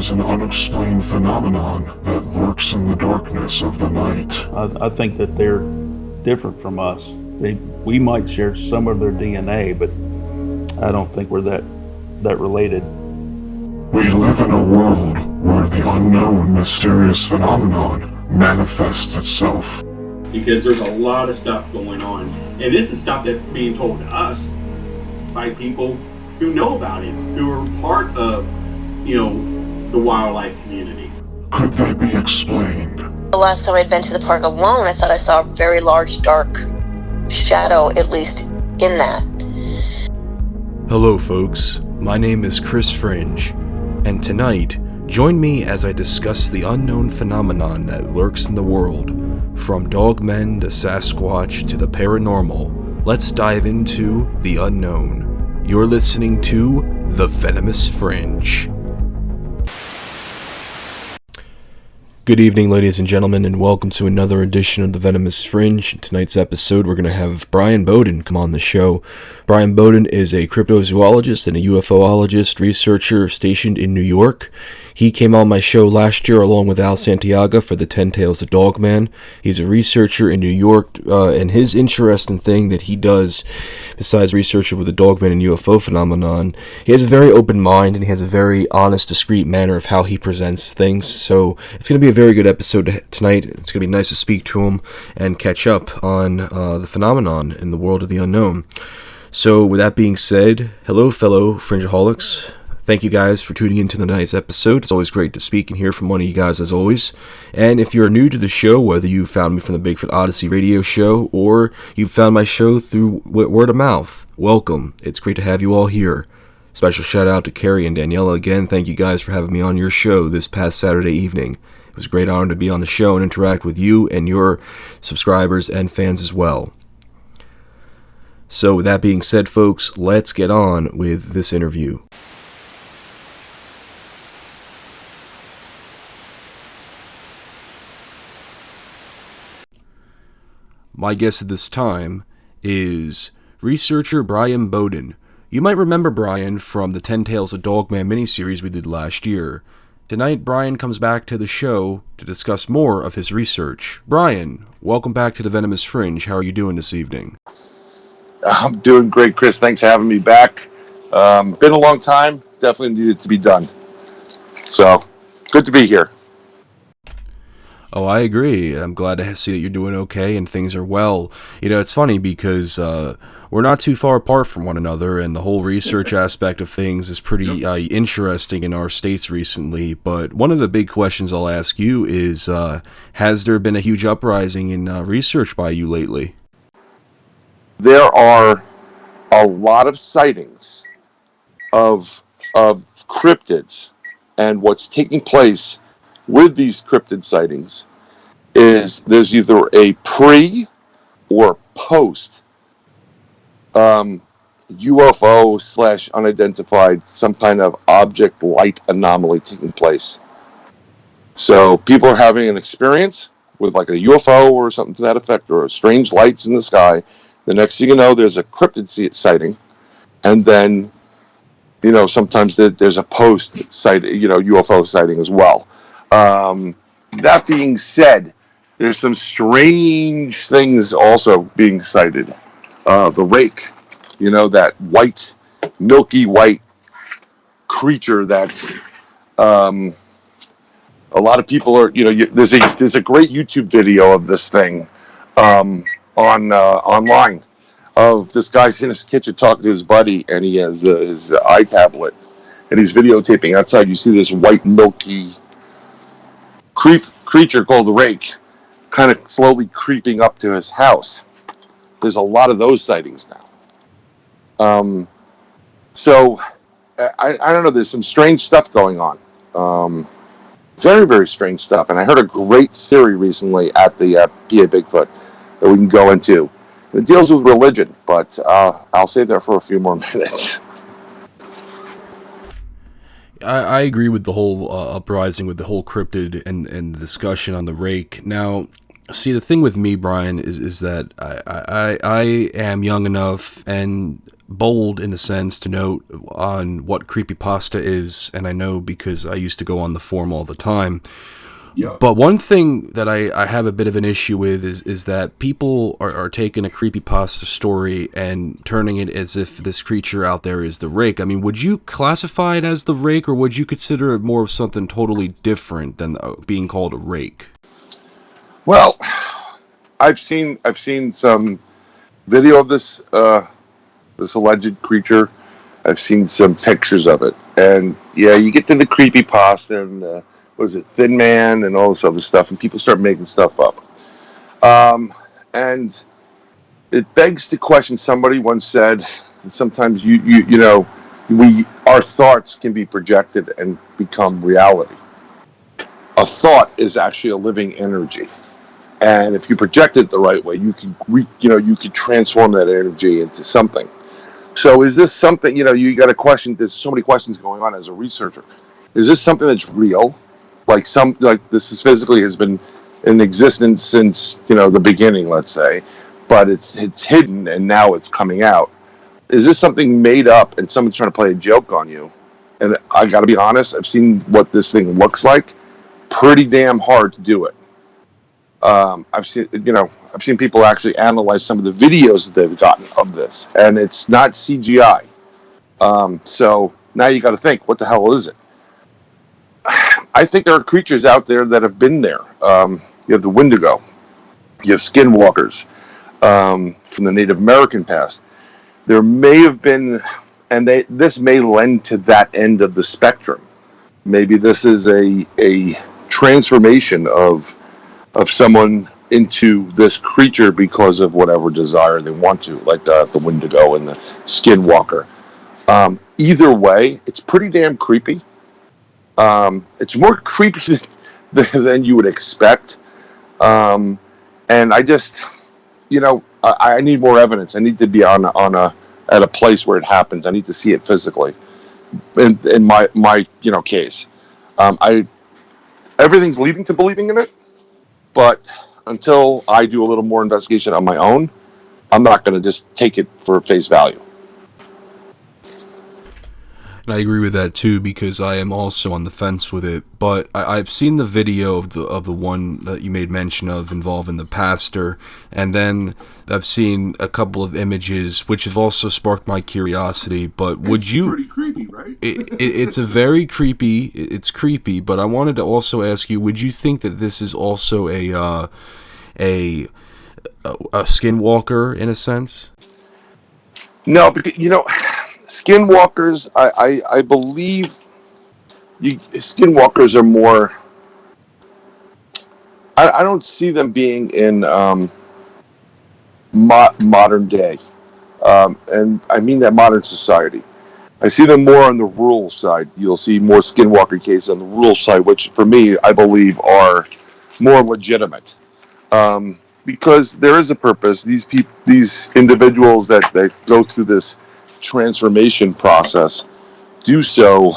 as an unexplained phenomenon that lurks in the darkness of the night. I think that they're different from us. We might share some of their DNA, but I don't think we're that related. We live in a world where the unknown mysterious phenomenon manifests itself. Because there's a lot of stuff going on. And this is stuff that's being told to us by people who know about it, who are part of, the wildlife community. Could they be explained? The last time I'd been to the park alone, I thought I saw a very large dark shadow, at least in that. Hello folks, my name is Chris Fringe, and tonight, join me as I discuss the unknown phenomenon that lurks in the world. From dogmen to Sasquatch to the paranormal, let's dive into the unknown. You're listening to The Venomous Fringe. Good evening, ladies and gentlemen, and welcome to another edition of The Venomous Fringe. In tonight's episode, we're going to have Bryan Bowden come on the show. Bryan Bowden is a cryptozoologist and a UFOologist researcher stationed in New York. He came on my show last year along with Al Santiago for the 10 Tales of Dogman. He's a researcher in New York, and his interesting thing that he does, besides researching with the Dogman and UFO phenomenon, he has a very open mind and he has a very honest, discreet manner of how he presents things. So it's going to be a very good episode tonight. It's going to be nice to speak to him and catch up on the phenomenon in the world of the unknown. So with that being said, hello fellow Fringeaholics. Thank you guys for tuning into tonight's episode. It's always great to speak and hear from one of you guys as always. And if you're new to the show, whether you found me from the Bigfoot Odyssey radio show or you found my show through word of mouth, welcome. It's great to have you all here. Special shout out to Carrie and Daniela again. Thank you guys for having me on your show this past Saturday evening. It was a great honor to be on the show and interact with you and your subscribers and fans as well. So with that being said, folks, let's get on with this interview. My guest at this time is researcher Bryan Bowden. You might remember Bryan from the 10 Tales of Dogman miniseries we did last year. Tonight, Bryan comes back to the show to discuss more of his research. Bryan, welcome back to the Venomous Fringe. How are you doing this evening? I'm doing great, Chris. Thanks for having me back. Been a long time. Definitely needed to be done. So, good to be here. Oh, I agree. I'm glad to see that you're doing okay and things are well. It's funny because we're not too far apart from one another, and the whole research aspect of things is pretty interesting in our states recently. But one of the big questions I'll ask you is, has there been a huge uprising in research by you lately? There are a lot of sightings of cryptids, and what's taking place with these cryptid sightings is there's either a pre or post UFO / unidentified, some kind of object light anomaly taking place. So people are having an experience with like a UFO or something to that effect, or strange lights in the sky. The next thing you know, there's a cryptid sighting, and then sometimes there's a post sight, UFO sighting as well. That being said, there's some strange things also being cited. The Rake, that white, milky white creature that a lot of people are, there's a great YouTube video of this thing online of this guy's in his kitchen talking to his buddy, and he has his iTablet, and he's videotaping. Outside, you see this white, milky creature called the Rake kind of slowly creeping up to his house. There's a lot of those sightings now. So I don't know, there's some strange stuff going on. Very, very strange stuff. And I heard a great theory recently at the PA Bigfoot that we can go into. It deals with religion, but I'll save that for a few more minutes. I agree with the whole uprising with the whole cryptid and the discussion on the Rake. Now, See, the thing with me, Brian, is that I am young enough and bold in a sense to note on what creepypasta is, and I know because I used to go on the forum all the time. Yeah. But one thing that I have a bit of an issue with is that people are taking a creepypasta story and turning it as if this creature out there is the Rake. I mean, would you classify it as the Rake, or would you consider it more of something totally different than being called a Rake? Well, I've seen some video of this this alleged creature. I've seen some pictures of it, and yeah, you get to the creepypasta and what is it, Thin Man, and all this other stuff, and people start making stuff up. And it begs the question. Somebody once said, sometimes you know, our thoughts can be projected and become reality. A thought is actually a living energy. And if you project it the right way, you can, you can transform that energy into something. So is this something, you got a question, there's so many questions going on as a researcher. Is this something that's real? Like this is physically has been in existence since, the beginning, let's say, but it's hidden and now it's coming out. Is this something made up and someone's trying to play a joke on you? And I got to be honest, I've seen what this thing looks like. Pretty damn hard to do it. I've seen people actually analyze some of the videos that they've gotten of this, and it's not CGI. So now you got to think, what the hell is it? I think there are creatures out there that have been there. You have the Wendigo, you have skinwalkers from the Native American past. There may have been, and this may lend to that end of the spectrum. Maybe this is a transformation of someone into this creature because of whatever desire they want to, like the Wendigo and the Skinwalker. Either way, it's pretty damn creepy. It's more creepy than you would expect. And I just, I need more evidence. I need to be at a place where it happens. I need to see it physically. In my case, everything's leading to believing in it. But until I do a little more investigation on my own, I'm not going to just take it for face value. And I agree with that too, because I am also on the fence with it. But I've seen the video of the one that you made mention of involving the pastor, and then I've seen a couple of images which have also sparked my curiosity. But would you? Pretty creepy, right? It's a very creepy. It's creepy, but I wanted to also ask you: would you think that this is also a skinwalker in a sense? No, because skinwalkers, I believe skinwalkers are more. I don't see them being in modern day, and I mean that modern society. I see them more on the rural side. You'll see more skinwalker cases on the rural side, which for me, I believe, are more legitimate. Because there is a purpose. These individuals that go through this transformation process do so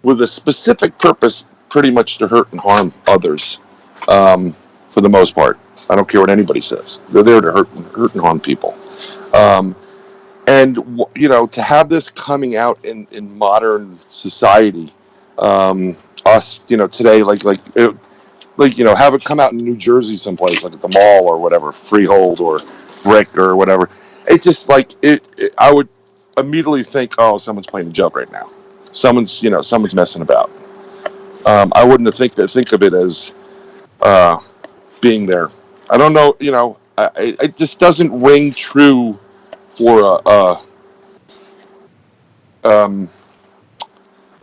with a specific purpose, pretty much to hurt and harm others. For the most part, I don't care what anybody says. They're there to hurt and harm people. And to have this coming out in modern society, us today, have it come out in New Jersey someplace, like at the mall or whatever, Freehold or Brick or whatever. It's just I would immediately think, oh, someone's playing a joke right now. Someone's messing about. I wouldn't think of it as being there. I don't know, it just doesn't ring true for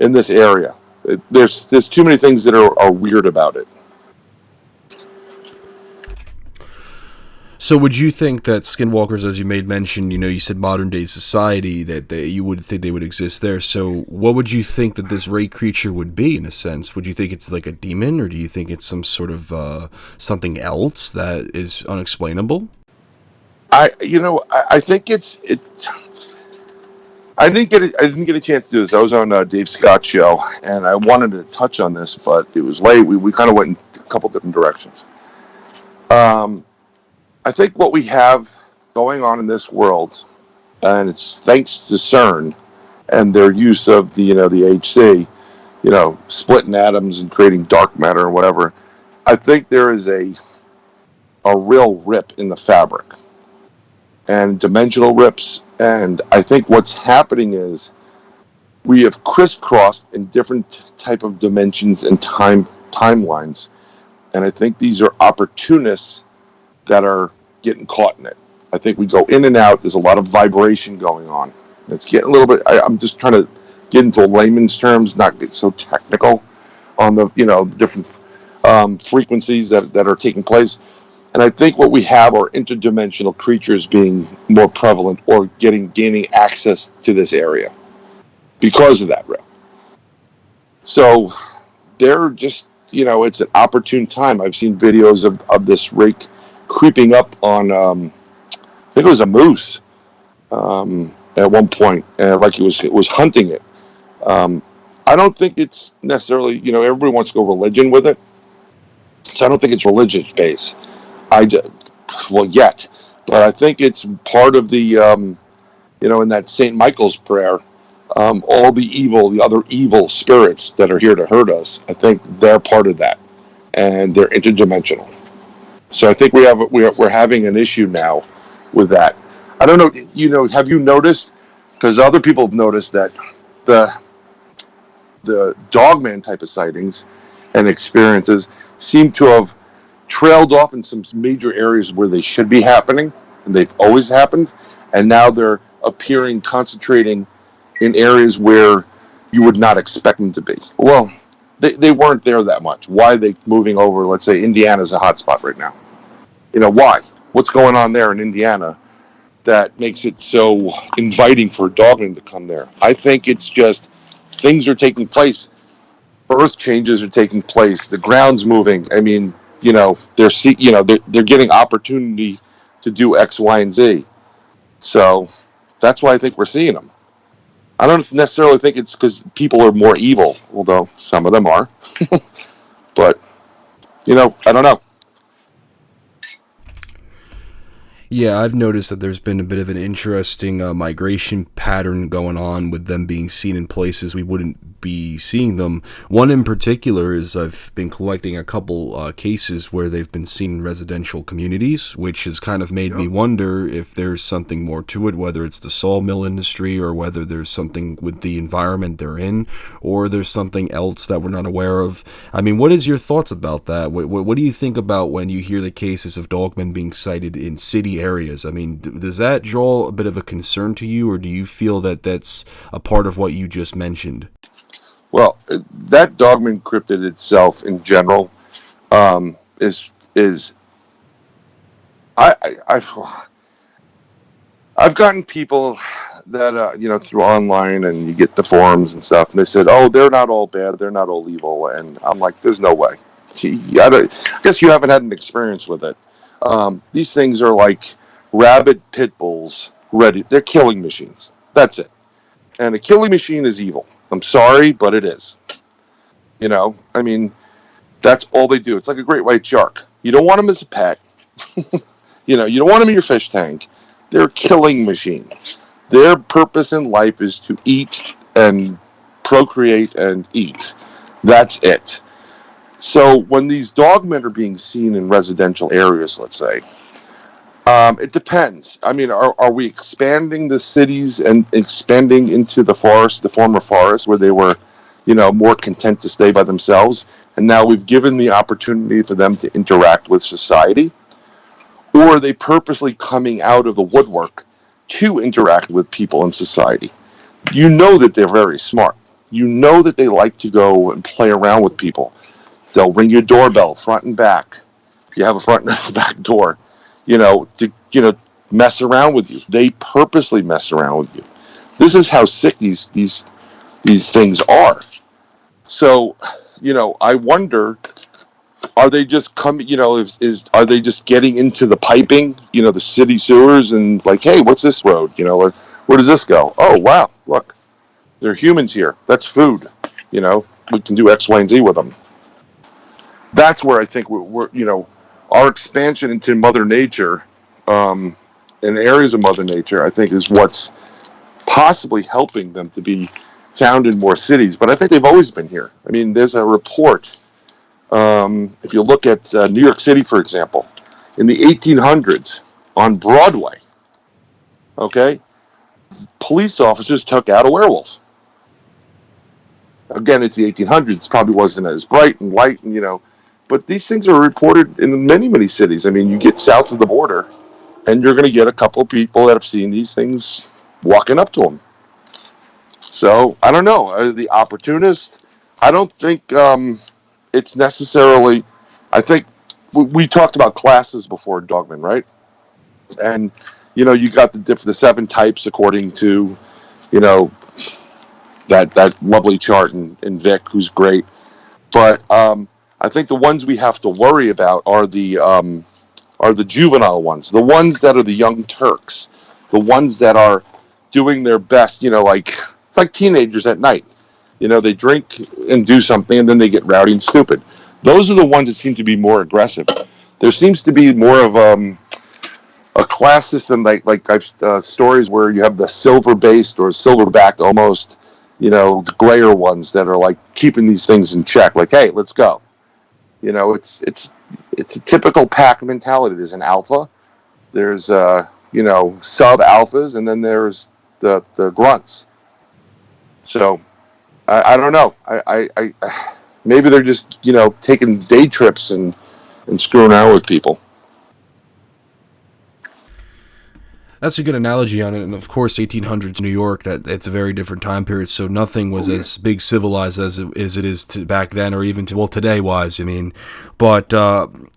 in this area. There's too many things that are weird about it. So would you think that skinwalkers, as you made mention, you said modern day society, that you would think they would exist there. So what would you think that this Rake creature would be, in a sense? Would you think it's like a demon, or do you think it's some sort of something else that is unexplainable? I think I didn't get a chance to do this. I was on Dave Scott's show, and I wanted to touch on this, but it was late. We kind of went in a couple different directions. I think what we have going on in this world, and it's thanks to CERN and their use of the HC, splitting atoms and creating dark matter or whatever. I think there is a real rip in the fabric, and dimensional rips. And I think what's happening is we have crisscrossed in different type of dimensions and timelines. And I think these are opportunists that are getting caught in it. I think we go in and out. There's a lot of vibration going on. It's getting a little bit, I'm just trying to get into layman's terms, not get so technical on the, different frequencies that are taking place. And I think what we have are interdimensional creatures being more prevalent or gaining access to this area because of that rip. So they're just, it's an opportune time. I've seen videos of this rake creeping up on, I think it was a moose at one point, like it was hunting it. I don't think it's necessarily, everybody wants to go religion with it. So I don't think it's religious based. Yet, but I think it's part of the, in that St. Michael's prayer, all the other evil spirits that are here to hurt us. I think they're part of that, and they're interdimensional. So I think we're having an issue now with that. I don't know. Have you noticed? Because other people have noticed that the Dogman type of sightings and experiences seem to have trailed off in some major areas where they should be happening, and they've always happened, and now they're concentrating in areas where you would not expect them to be. Well, they weren't there that much. Why are they moving over? Let's say Indiana's a hot spot right now. Why? What's going on there in Indiana that makes it so inviting for Dogman to come there? I think it's just things are taking place. Earth changes are taking place. The ground's moving. I mean, they're getting opportunity to do X, Y, and Z. So that's why I think we're seeing them. I don't necessarily think it's because people are more evil, although some of them are. But, I don't know. Yeah, I've noticed that there's been a bit of an interesting migration pattern going on with them being seen in places we wouldn't be seeing them. One in particular is I've been collecting a couple cases where they've been seen in residential communities, which has kind of made me wonder if there's something more to it, whether it's the sawmill industry or whether there's something with the environment they're in, or there's something else that we're not aware of. I mean, what is your thoughts about that? What do you think about when you hear the cases of dogmen being sighted in city areas? I mean, does that draw a bit of a concern to you, or do you feel that that's a part of what you just mentioned? Well, that Dogman cryptid itself, in general, is I've gotten people that through online, and you get the forums and stuff, and they said, "Oh, they're not all bad, they're not all evil," and I'm like, "There's no way." I guess you haven't had an experience with it. These things are like rabid pit bulls ready. They're killing machines. That's it. And a killing machine is evil. I'm sorry, but it is. I mean, that's all they do. It's like a great white shark. You don't want them as a pet. You don't want them in your fish tank. They're a killing machine. Their purpose in life is to eat and procreate and eat. That's it. So when these dogmen are being seen in residential areas, let's say, it depends. I mean, are we expanding the cities and expanding into the forest, the former forest, where they were, more content to stay by themselves, and now we've given the opportunity for them to interact with society? Or are they purposely coming out of the woodwork to interact with people in society? You know that they're very smart. You know that they like to go and play around with people. They'll ring your doorbell front and back. If you have a front and back door, to mess around with you. They purposely mess around with you. This is how sick these things are. So, I wonder, are they just coming? Are they just getting into the piping? The city sewers and like, hey, what's this road? Or Where does this go? Oh, wow, look, there are humans here. That's food. You know, we can do X, Y, and Z with them. That's where I think we're you know, our expansion into Mother Nature, in areas of Mother Nature, I think is what's possibly helping them to be found in more cities. But I think they've always been here. I mean, there's a report. If you look at New York City, for example, in the 1800s on Broadway, okay, police officers took out a werewolf. Again, it's the 1800s. Probably wasn't as bright and white, and you know, but these things are reported in many, many cities. I mean, you get south of the border, and you're going to get a couple of people that have seen these things walking up to them. So I don't know. The opportunist. I don't think it's necessarily. I think we talked about classes before, Dogman, right? And you know, you got the 7 types according to, you know, that lovely chart in Vic, who's great. But I think the ones we have to worry about are the juvenile ones, the ones that are the young Turks, the ones that are doing their best. You know, like it's like teenagers at night. You know, they drink and do something, and then they get rowdy and stupid. Those are the ones that seem to be more aggressive. There seems to be more of a class system, like I've stories where you have the silver-based or silver-backed almost, you know, the grayer ones that are like keeping these things in check. Like, hey, let's go. You know, it's a typical pack mentality. There's an alpha, there's you know, sub-alphas, and then there's the grunts. So I don't know. I maybe they're just, you know, taking day trips and screwing around with people. That's a good analogy on it, and of course, 1800s New York, that it's a very different time period, so nothing was as big civilized as it is back then, or even today-wise, I mean. But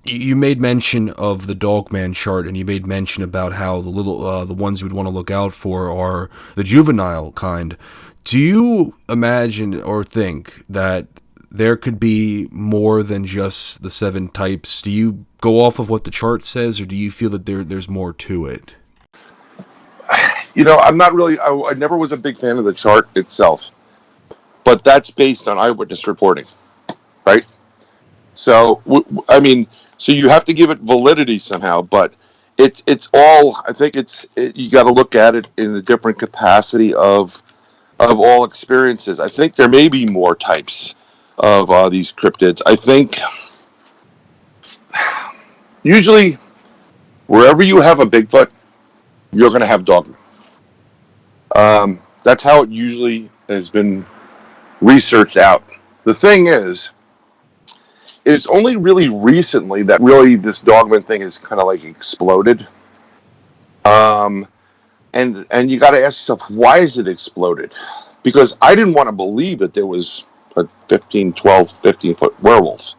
you made mention of the Dogman chart, and you made mention about how the ones you would want to look out for are the juvenile kind. Do you imagine or think that there could be more than just the 7 types? Do you go off of what the chart says, or do you feel that there's more to it? You know, I'm not really. I never was a big fan of the chart itself, but that's based on eyewitness reporting, right? So I mean, so you have to give it validity somehow, but it's all. I think you got to look at it in the different capacity of all experiences. I think there may be more types of these cryptids. I think usually wherever you have a Bigfoot, you're going to have Dogman. That's how it usually has been researched out. The thing is, it's only really recently that really this Dogman thing has kind of like exploded. And you got to ask yourself, why is it exploded? Because I didn't want to believe that there was a 15-foot werewolf,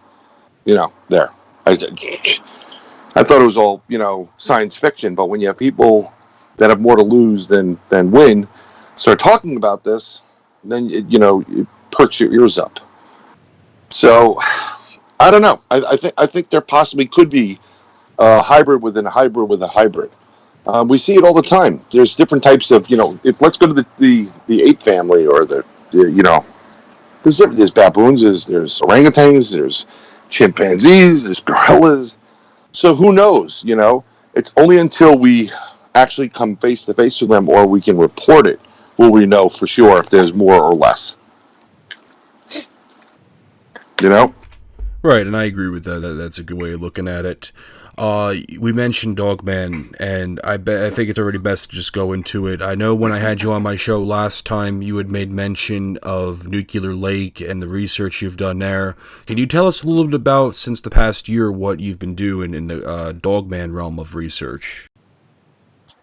you know, there. I thought it was all, you know, science fiction, but when you have people that have more to lose than win start talking about this, then it perks your ears up. So I don't know. I think there possibly could be a hybrid within a hybrid with a hybrid. We see it all the time. There's different types of, you know, let's go to the ape family, or the you know, there's baboons, there's orangutans, there's chimpanzees, there's gorillas. So who knows, you know? It's only until we actually come face to face with them, or we can report it, will we know for sure if there's more or less. You know? Right, and I agree with that. That's a good way of looking at it. We mentioned Dogman, and I think it's already best to just go into it. I know when I had you on my show last time, you had made mention of Nuclear Lake and the research you've done there. Can you tell us a little bit about, since the past year, what you've been doing in the Dogman realm of research?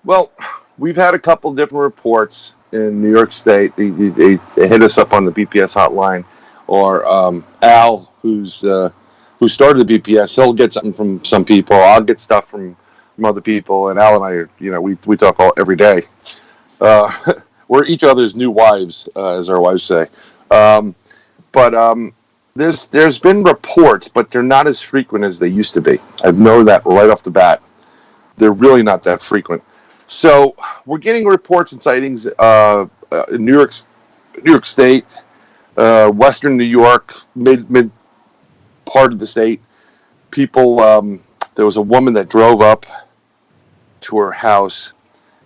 Well, we've had a couple different reports in New York State. They hit us up on the BPS hotline, or Al, who started the BPS, he'll get something from some people. I'll get stuff from other people, and Al and I are, you know, we talk every day. We're each other's new wives, as our wives say. But there's been reports, but they're not as frequent as they used to be. I know that right off the bat. They're really not that frequent. So we're getting reports and sightings in New York State, Western New York, mid part of the state. People, there was a woman that drove up to her house,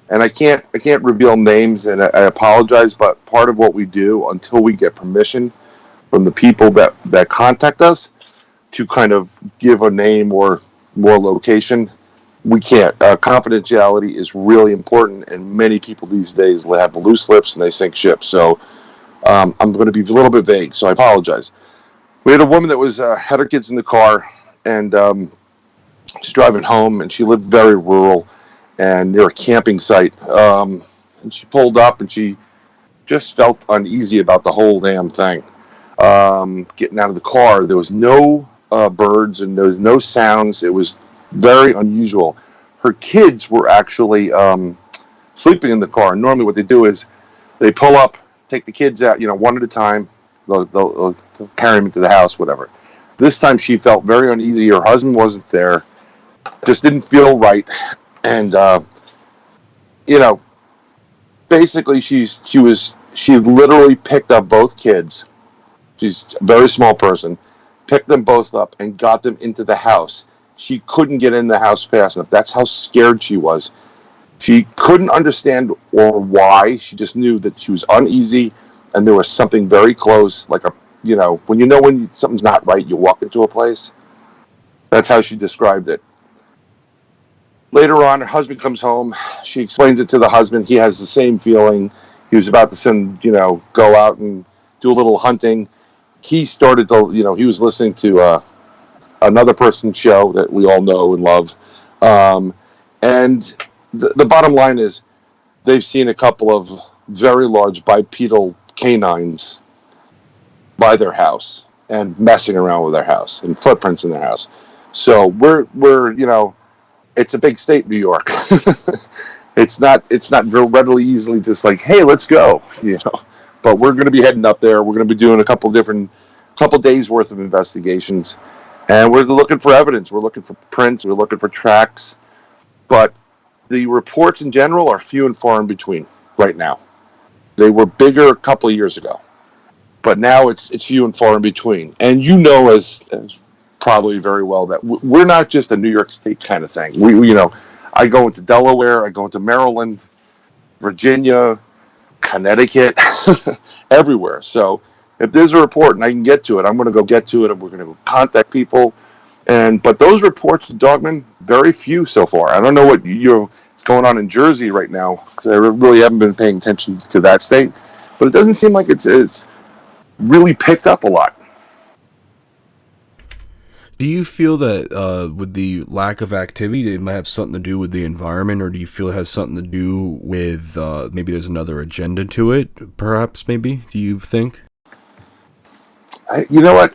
and I can't reveal names, and I apologize, but part of what we do until we get permission from the people that contact us to kind of give a name or more location, we can't. Confidentiality is really important, and many people these days have loose lips and they sink ships. So I'm going to be a little bit vague, so I apologize. We had a woman that was had her kids in the car, and she's driving home, and she lived very rural and near a camping site. And she pulled up, and she just felt uneasy about the whole damn thing. Getting out of the car, there was no birds and there was no sounds. It was very unusual. Her kids were actually sleeping in the car. Normally what they do is they pull up, take the kids out, one at a time. They'll carry them into the house, whatever. This time she felt very uneasy. Her husband wasn't there. Just didn't feel right. And, basically she literally picked up both kids. She's a very small person. Picked them both up and got them into the house. She couldn't get in the house fast enough. That's how scared she was. She couldn't understand or why. She just knew that she was uneasy and there was something very close, like when something's not right, you walk into a place. That's how she described it. Later on, her husband comes home. She explains it to the husband. He has the same feeling. He was about to go out and do a little hunting. He started to, he was listening to another person's show that we all know and love. And the bottom line is they've seen a couple of very large bipedal canines by their house and messing around with their house and footprints in their house. So we're it's a big state, New York. It's not very readily easily just like, hey, let's go, But we're going to be heading up there. We're going to be doing a couple days worth of investigations, and we're looking for evidence. We're looking for prints. We're looking for tracks, but the reports in general are few and far in between right now. They were bigger a couple of years ago, but now it's few and far in between. And as probably very well that we're not just a New York State kind of thing. We I go into Delaware, I go into Maryland, Virginia, Connecticut, everywhere. So if there's a report and I can get to it, I'm going to go get to it, and we're going to contact people. But those reports to Dogman, very few so far. I don't know what's going on in Jersey right now, because I really haven't been paying attention to that state. But it doesn't seem like it's really picked up a lot. Do you feel that with the lack of activity, it might have something to do with the environment, or do you feel it has something to do with maybe there's another agenda to it, perhaps, maybe? Do you think? You know what?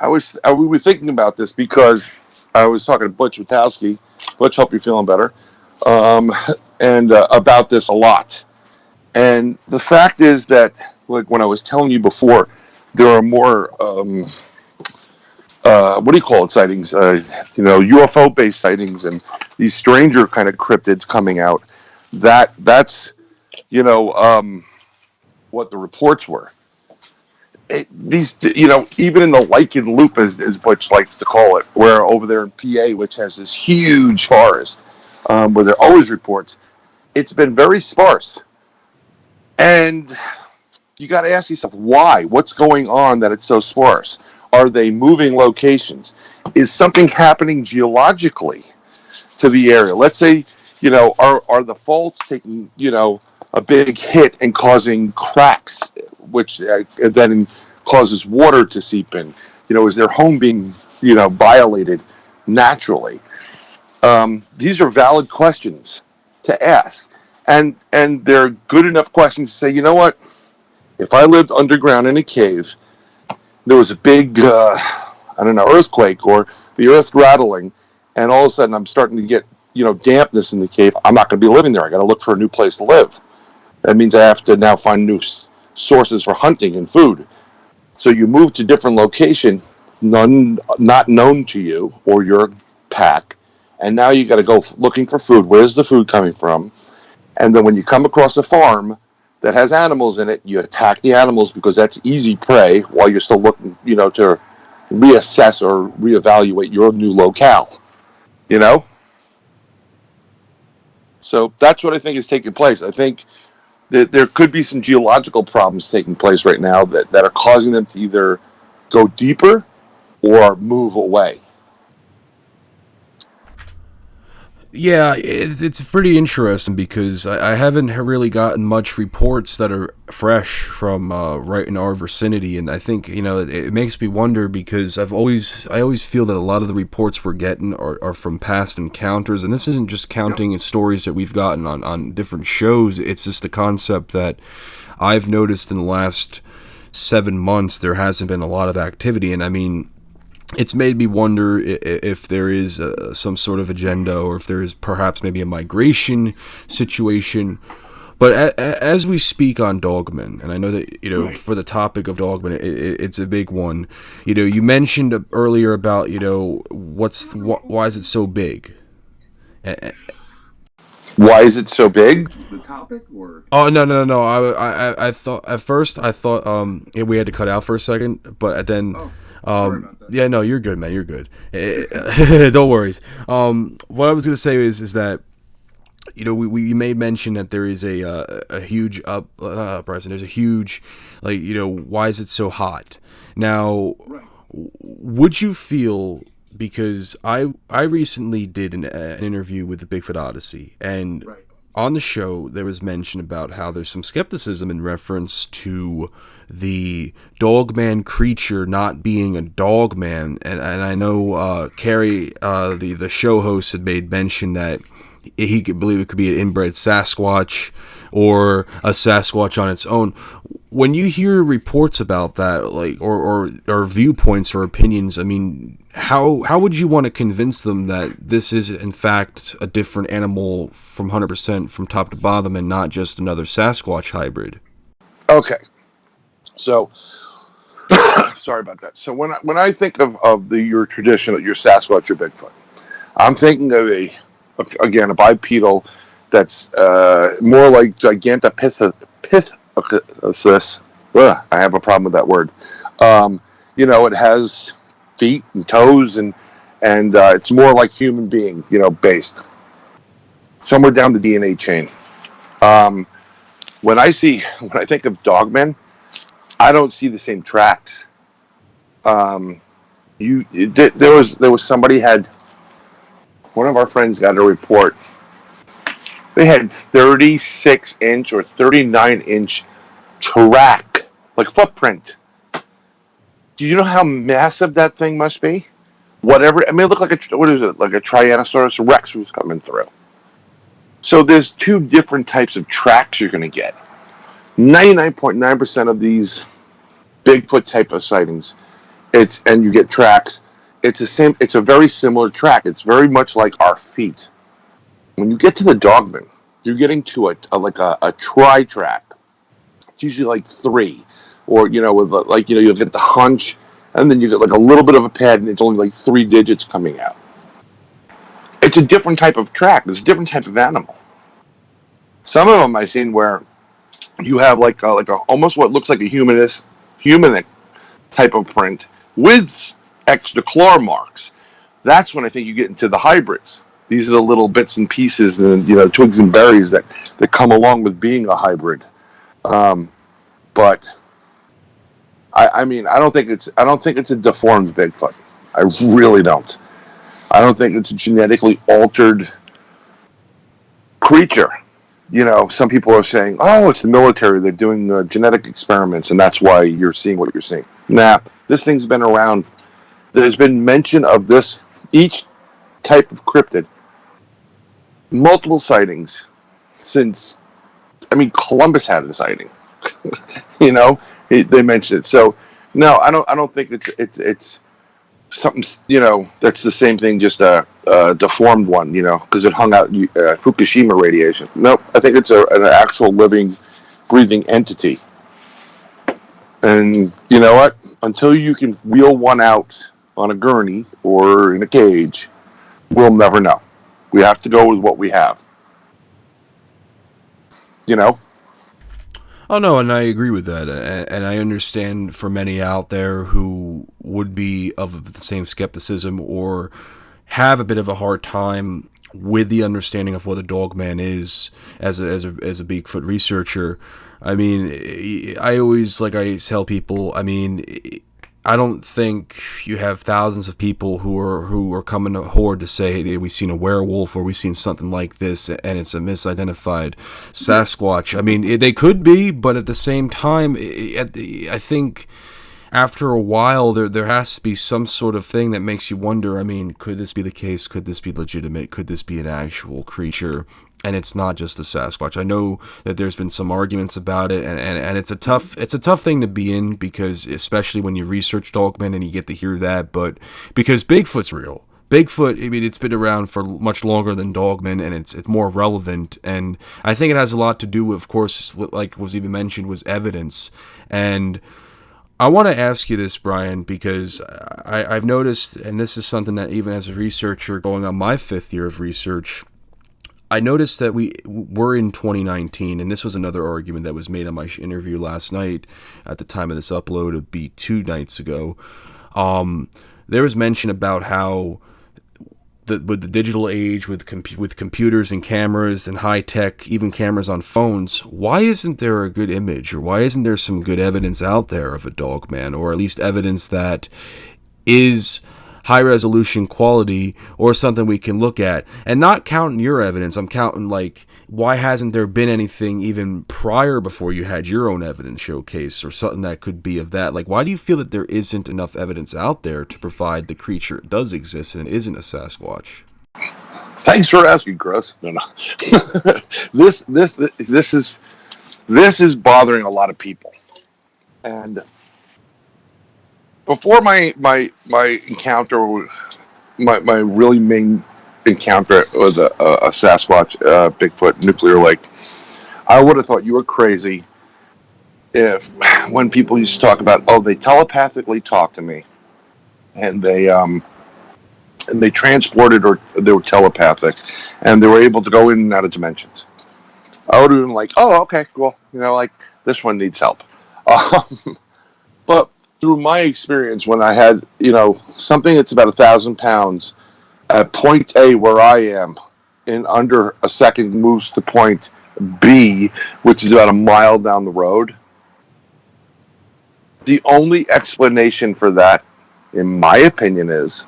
We were thinking about this because I was talking to Butch Witowski. Butch, hope you're feeling better. And about this a lot. And the fact is that, like when I was telling you before, there are more, sightings? UFO-based sightings and these stranger kind of cryptids coming out. That's what the reports were. Even in the lichen loop, as Butch likes to call it, where over there in PA, which has this huge forest, where there are always reports, it's been very sparse. And you got to ask yourself, why? What's going on that it's so sparse? Are they moving locations? Is something happening geologically to the area? Let's say, are the faults taking, a big hit and causing cracks, which then causes water to seep in? Is their home being, violated naturally? These are valid questions to ask. And they're good enough questions to say, you know what? If I lived underground in a cave, there was a big, earthquake or the earth rattling, and all of a sudden I'm starting to get, dampness in the cave, I'm not going to be living there. I got to look for a new place to live. That means I have to now find new sources for hunting and food. So you move to different location, none not known to you or your pack, And now you got to go looking for food. Where's the food coming from? And then when you come across a farm that has animals in it, you attack the animals because that's easy prey while you're still looking, to reassess or reevaluate your new locale, So that's what I think is taking place. I think that there could be some geological problems taking place right now that are causing them to either go deeper or move away. Yeah, it's pretty interesting because I haven't really gotten much reports that are fresh from right in our vicinity, and I think it makes me wonder because I always feel that a lot of the reports we're getting are from past encounters, and this isn't just counting stories that we've gotten on different shows. It's just the concept that I've noticed in the last 7 months there hasn't been a lot of activity, and I mean, it's made me wonder if there is some sort of agenda or if there is perhaps maybe a migration situation. But as we speak on Dogman, and I know that, for the topic of Dogman, it's a big one. You mentioned earlier about, why is it so big? Why is it so big? The topic, or? Oh, no. I thought we had to cut out for a second, but then. Yeah, no, you're good, man. You're good. Don't worry. What I was gonna say is that we may mention that there is a huge uprising. There's a huge why is it so hot? Now, would you feel, because I recently did an interview with the Bigfoot Odyssey, and on the show there was mention about how there's some skepticism in reference to the Dogman creature not being a Dogman, and I know Carrie, the show host, had made mention that he could believe it could be an inbred Sasquatch or a Sasquatch on its own. When you hear reports about that, or viewpoints or opinions, I mean, how would you want to convince them that this is in fact a different animal from 100% from top to bottom and not just another Sasquatch hybrid? Okay. So, sorry about that. So when I think of your traditional, your Sasquatch or Bigfoot, I'm thinking of a bipedal that's more like Gigantopithecus. I have a problem with that word. It has feet and toes, and it's more like human being, based somewhere down the DNA chain. When I think of Dogman, I don't see the same tracks. There was somebody one of our friends got a report. They had 36-inch or 39-inch track, like footprint. Do you know how massive that thing must be? Whatever. I mean, it looked like like a Tyrannosaurus Rex was coming through. So there's two different types of tracks you're going to get. 99.9% of these Bigfoot type of sightings, and you get tracks. It's a very similar track. It's very much like our feet. When you get to the Dogman, you're getting to a tri track. It's usually like 3, or you'll get the hunch, and then you get like a little bit of a pad, and it's only like 3 digits coming out. It's a different type of track. It's a different type of animal. Some of them I've seen where you have like a almost what looks like a humanic type of print with extra claw marks. That's when I think you get into the hybrids. These are the little bits and pieces and twigs and berries that come along with being a hybrid. But I don't think it's a deformed Bigfoot. I really don't. I don't think it's a genetically altered creature. Some people are saying, oh, it's the military. They're doing genetic experiments, and that's why you're seeing what you're seeing. Nah, this thing's been around. There's been mention of this, each type of cryptid, multiple sightings since, Columbus had a sighting. They mentioned it. So, no, I don't think it's something, that's the same thing, just a deformed one, because it hung out Fukushima radiation. Nope, I think it's an actual living, breathing entity. And you know what? Until you can wheel one out on a gurney or in a cage, we'll never know. We have to go with what we have. You know? Oh no, and I agree with that, and I understand for many out there who would be of the same skepticism or have a bit of a hard time with the understanding of what a dogman is as a Bigfoot researcher. I mean, I always, like I tell people, I mean, I don't think you have thousands of people who are coming to horde to say, hey, we've seen a werewolf or we've seen something like this and it's a misidentified Sasquatch. I mean, they could be, but at the same time, I think after a while there has to be some sort of thing that makes you wonder, I mean, could this be the case? Could this be legitimate? Could this be an actual creature? And it's not just a Sasquatch. I know that there's been some arguments about it, and it's a tough thing to be in, because especially when you research Dogman and you get to hear that, but because Bigfoot's real. Bigfoot, I mean, it's been around for much longer than Dogman, and it's more relevant, and I think it has a lot to do with, of course, what, like was even mentioned, was evidence. And I want to ask you this, Bryan, because I've noticed, and this is something that even as a researcher going on my 5th year of research, I noticed that we're in 2019, and this was another argument that was made on my interview last night. At the time of this upload, it'd be 2 nights ago. There was mention about how with the digital age, with computers and cameras and high tech, even cameras on phones, why isn't there a good image, or why isn't there some good evidence out there of a dogman, or at least evidence that is high resolution quality, or something we can look at? And not counting your evidence, I'm counting, like, why hasn't there been anything even prior, before you had your own evidence showcase, or something that could be of that? Like, why do you feel that there isn't enough evidence out there to provide the creature does exist and it isn't a Sasquatch? Thanks for asking, Chris. No. This is bothering a lot of people. And before my encounter, my really main encounter with a Sasquatch, Bigfoot, Nuclear Lake, I would have thought you were crazy if, when people used to talk about, oh, they telepathically talk to me, and they transported, or they were telepathic, and they were able to go in and out of dimensions. I would have been like, oh, okay, cool. You know, like, this one needs help. But through my experience, when I had, you know, something that's about 1,000 pounds at point A, where I am, in under a second moves to point B, which is about a mile down the road, the only explanation for that, in my opinion, is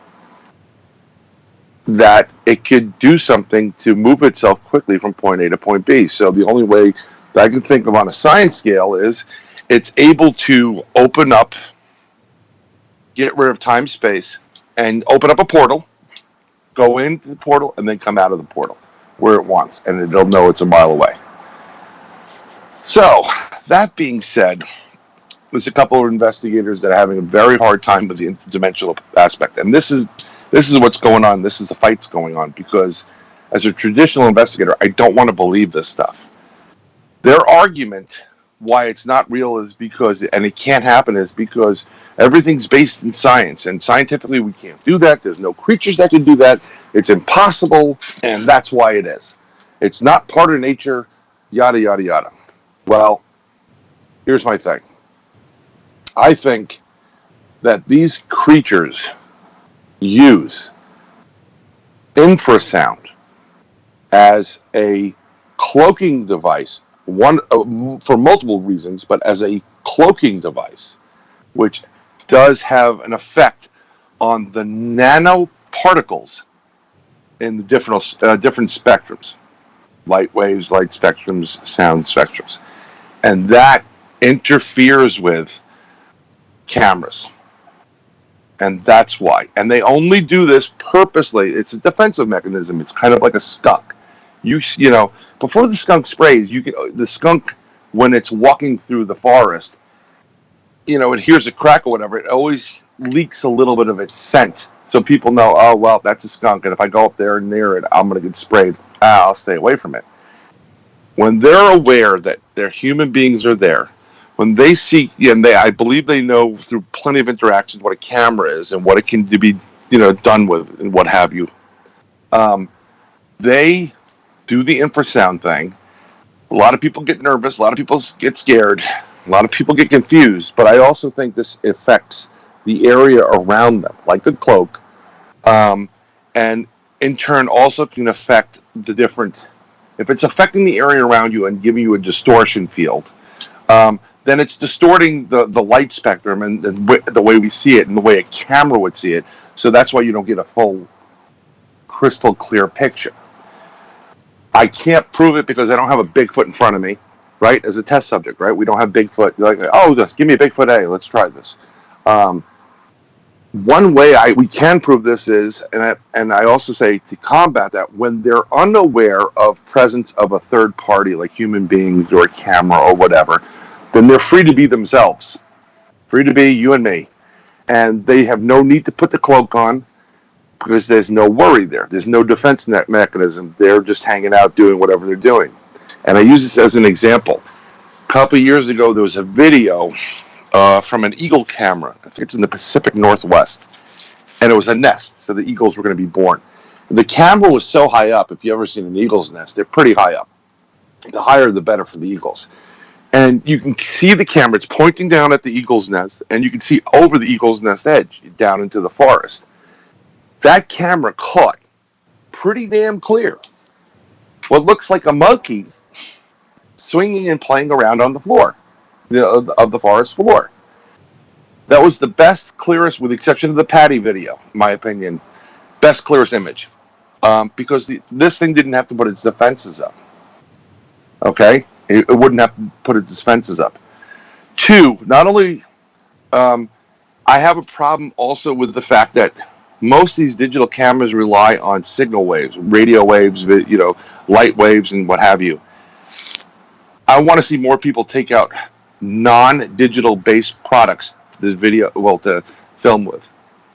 that it could do something to move itself quickly from point A to point B. So the only way that I can think of on a science scale is it's able to open up, get rid of time, space, and open up a portal, go into the portal, and then come out of the portal where it wants, and it'll know it's a mile away. So, that being said, there's a couple of investigators that are having a very hard time with the interdimensional aspect, and this is what's going on. This is the fight's going on, because as a traditional investigator, I don't want to believe this stuff. Their argument why it's not real is because, and it can't happen, is because everything's based in science, and scientifically we can't do that. There's no creatures that can do that. It's impossible, and that's why it is. It's not part of nature, yada, yada, yada. Well, here's my thing. I think that these creatures use infrasound as a cloaking device, for multiple reasons, but as a cloaking device, which does have an effect on the nanoparticles in the different spectrums, light waves, light spectrums, sound spectrums, and that interferes with cameras. And that's why. And they only do this purposely. It's a defensive mechanism. It's kind of like a skunk. You know, before the skunk sprays, the skunk, when it's walking through the forest, you know, it hears a crack or whatever, it always leaks a little bit of its scent. So people know, oh, well, that's a skunk, and if I go up there near it, I'm going to get sprayed. I'll stay away from it. When they're aware that their human beings are there, when they see, and I believe they know through plenty of interactions what a camera is and what it can be, you know, done with and what have you. they do the infrasound thing. A lot of people get nervous. A lot of people get scared. A lot of people get confused. But I also think this affects the area around them, like a cloak. And in turn also can affect the different, if it's affecting the area around you and giving you a distortion field, then it's distorting the light spectrum and the way we see it and the way a camera would see it. So that's why you don't get a full crystal clear picture. I can't prove it because I don't have a Bigfoot in front of me, right? As a test subject, right? We don't have Bigfoot. Like, oh, just give me a Bigfoot A. Let's try this. One way we can prove this is, and I also say to combat that, when they're unaware of presence of a third party, like human beings or a camera or whatever, then they're free to be themselves. Free to be you and me. And they have no need to put the cloak on because there's no worry there. There's no defense mechanism. They're just hanging out doing whatever they're doing. And I use this as an example. A couple of years ago, there was a video from an eagle camera. I think it's in the Pacific Northwest. And it was a nest, so the eagles were going to be born. And the camera was so high up, if you've ever seen an eagle's nest, they're pretty high up. The higher, the better for the eagles. And you can see the camera, it's pointing down at the eagle's nest, and you can see over the eagle's nest edge, down into the forest. That camera caught pretty damn clear what looks like a monkey swinging and playing around on the floor of the forest floor. That was the best, clearest, with the exception of the Patty video, in my opinion, best, clearest image. Because this thing didn't have to put its defenses up. Okay? It wouldn't have to put its defenses up. Two, not only, I have a problem also with the fact that most of these digital cameras rely on signal waves, radio waves, light waves, and what have you. I want to see more people take out non-digital based products to film with.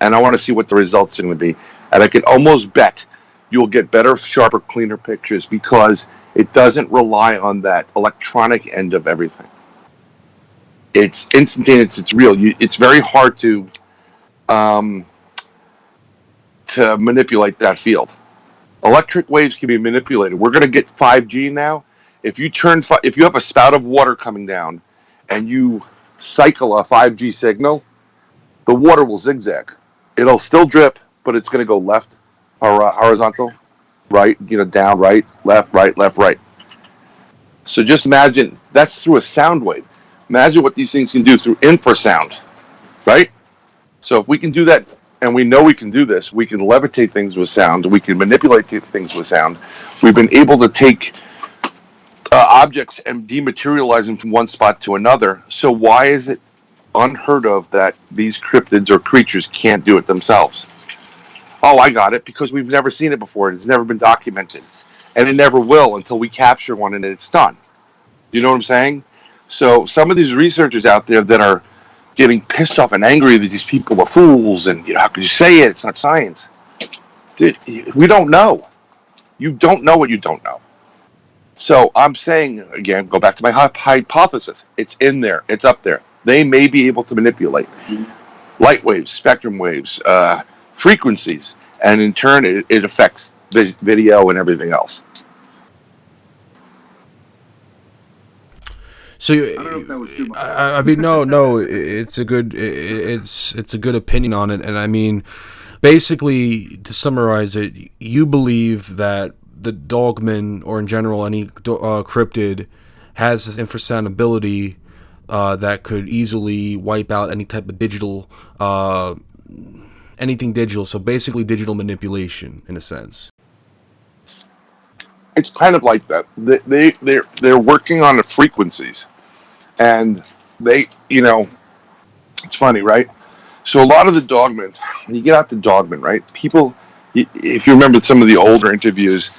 And I want to see what the results are going to be. And I can almost bet you'll get better, sharper, cleaner pictures because it doesn't rely on that electronic end of everything. It's instantaneous, it's real. It's very hard to manipulate that field. Electric waves can be manipulated. We're going to get 5G now. If you have a spout of water coming down and you cycle a 5G signal, the water will zigzag. It'll still drip, but it's going to go left, horizontal, right, down, right, left, right. So just imagine that's through a sound wave. Imagine what these things can do through infrasound, right? So if we can do that, and we know we can do this, we can levitate things with sound, we can manipulate things with sound. We've been able to take objects and dematerialize them from one spot to another. So why is it unheard of that these cryptids or creatures can't do it themselves? Oh, I got it, because we've never seen it before. It's never been documented. And it never will until we capture one and it's done. You know what I'm saying? So some of these researchers out there that are getting pissed off and angry that these people are fools and, how could you say it? It's not science. Dude, we don't know. You don't know what you don't know. So I'm saying, again, go back to my hypothesis. It's in there. It's up there. They may be able to manipulate light waves, spectrum waves, frequencies, and in turn it affects the video and everything else. So I don't know if that was too much. I mean, no, it's a good opinion on it, and I mean, basically, to summarize it, you believe that the Dogman, or in general any cryptid, has this infrasound ability that could easily wipe out any type of digital, anything digital. So basically, digital manipulation in a sense. It's kind of like that. They're working on the frequencies, and it's funny, right? So a lot of the Dogman, when you get out the Dogman, right? People, if you remember some of the older interviews,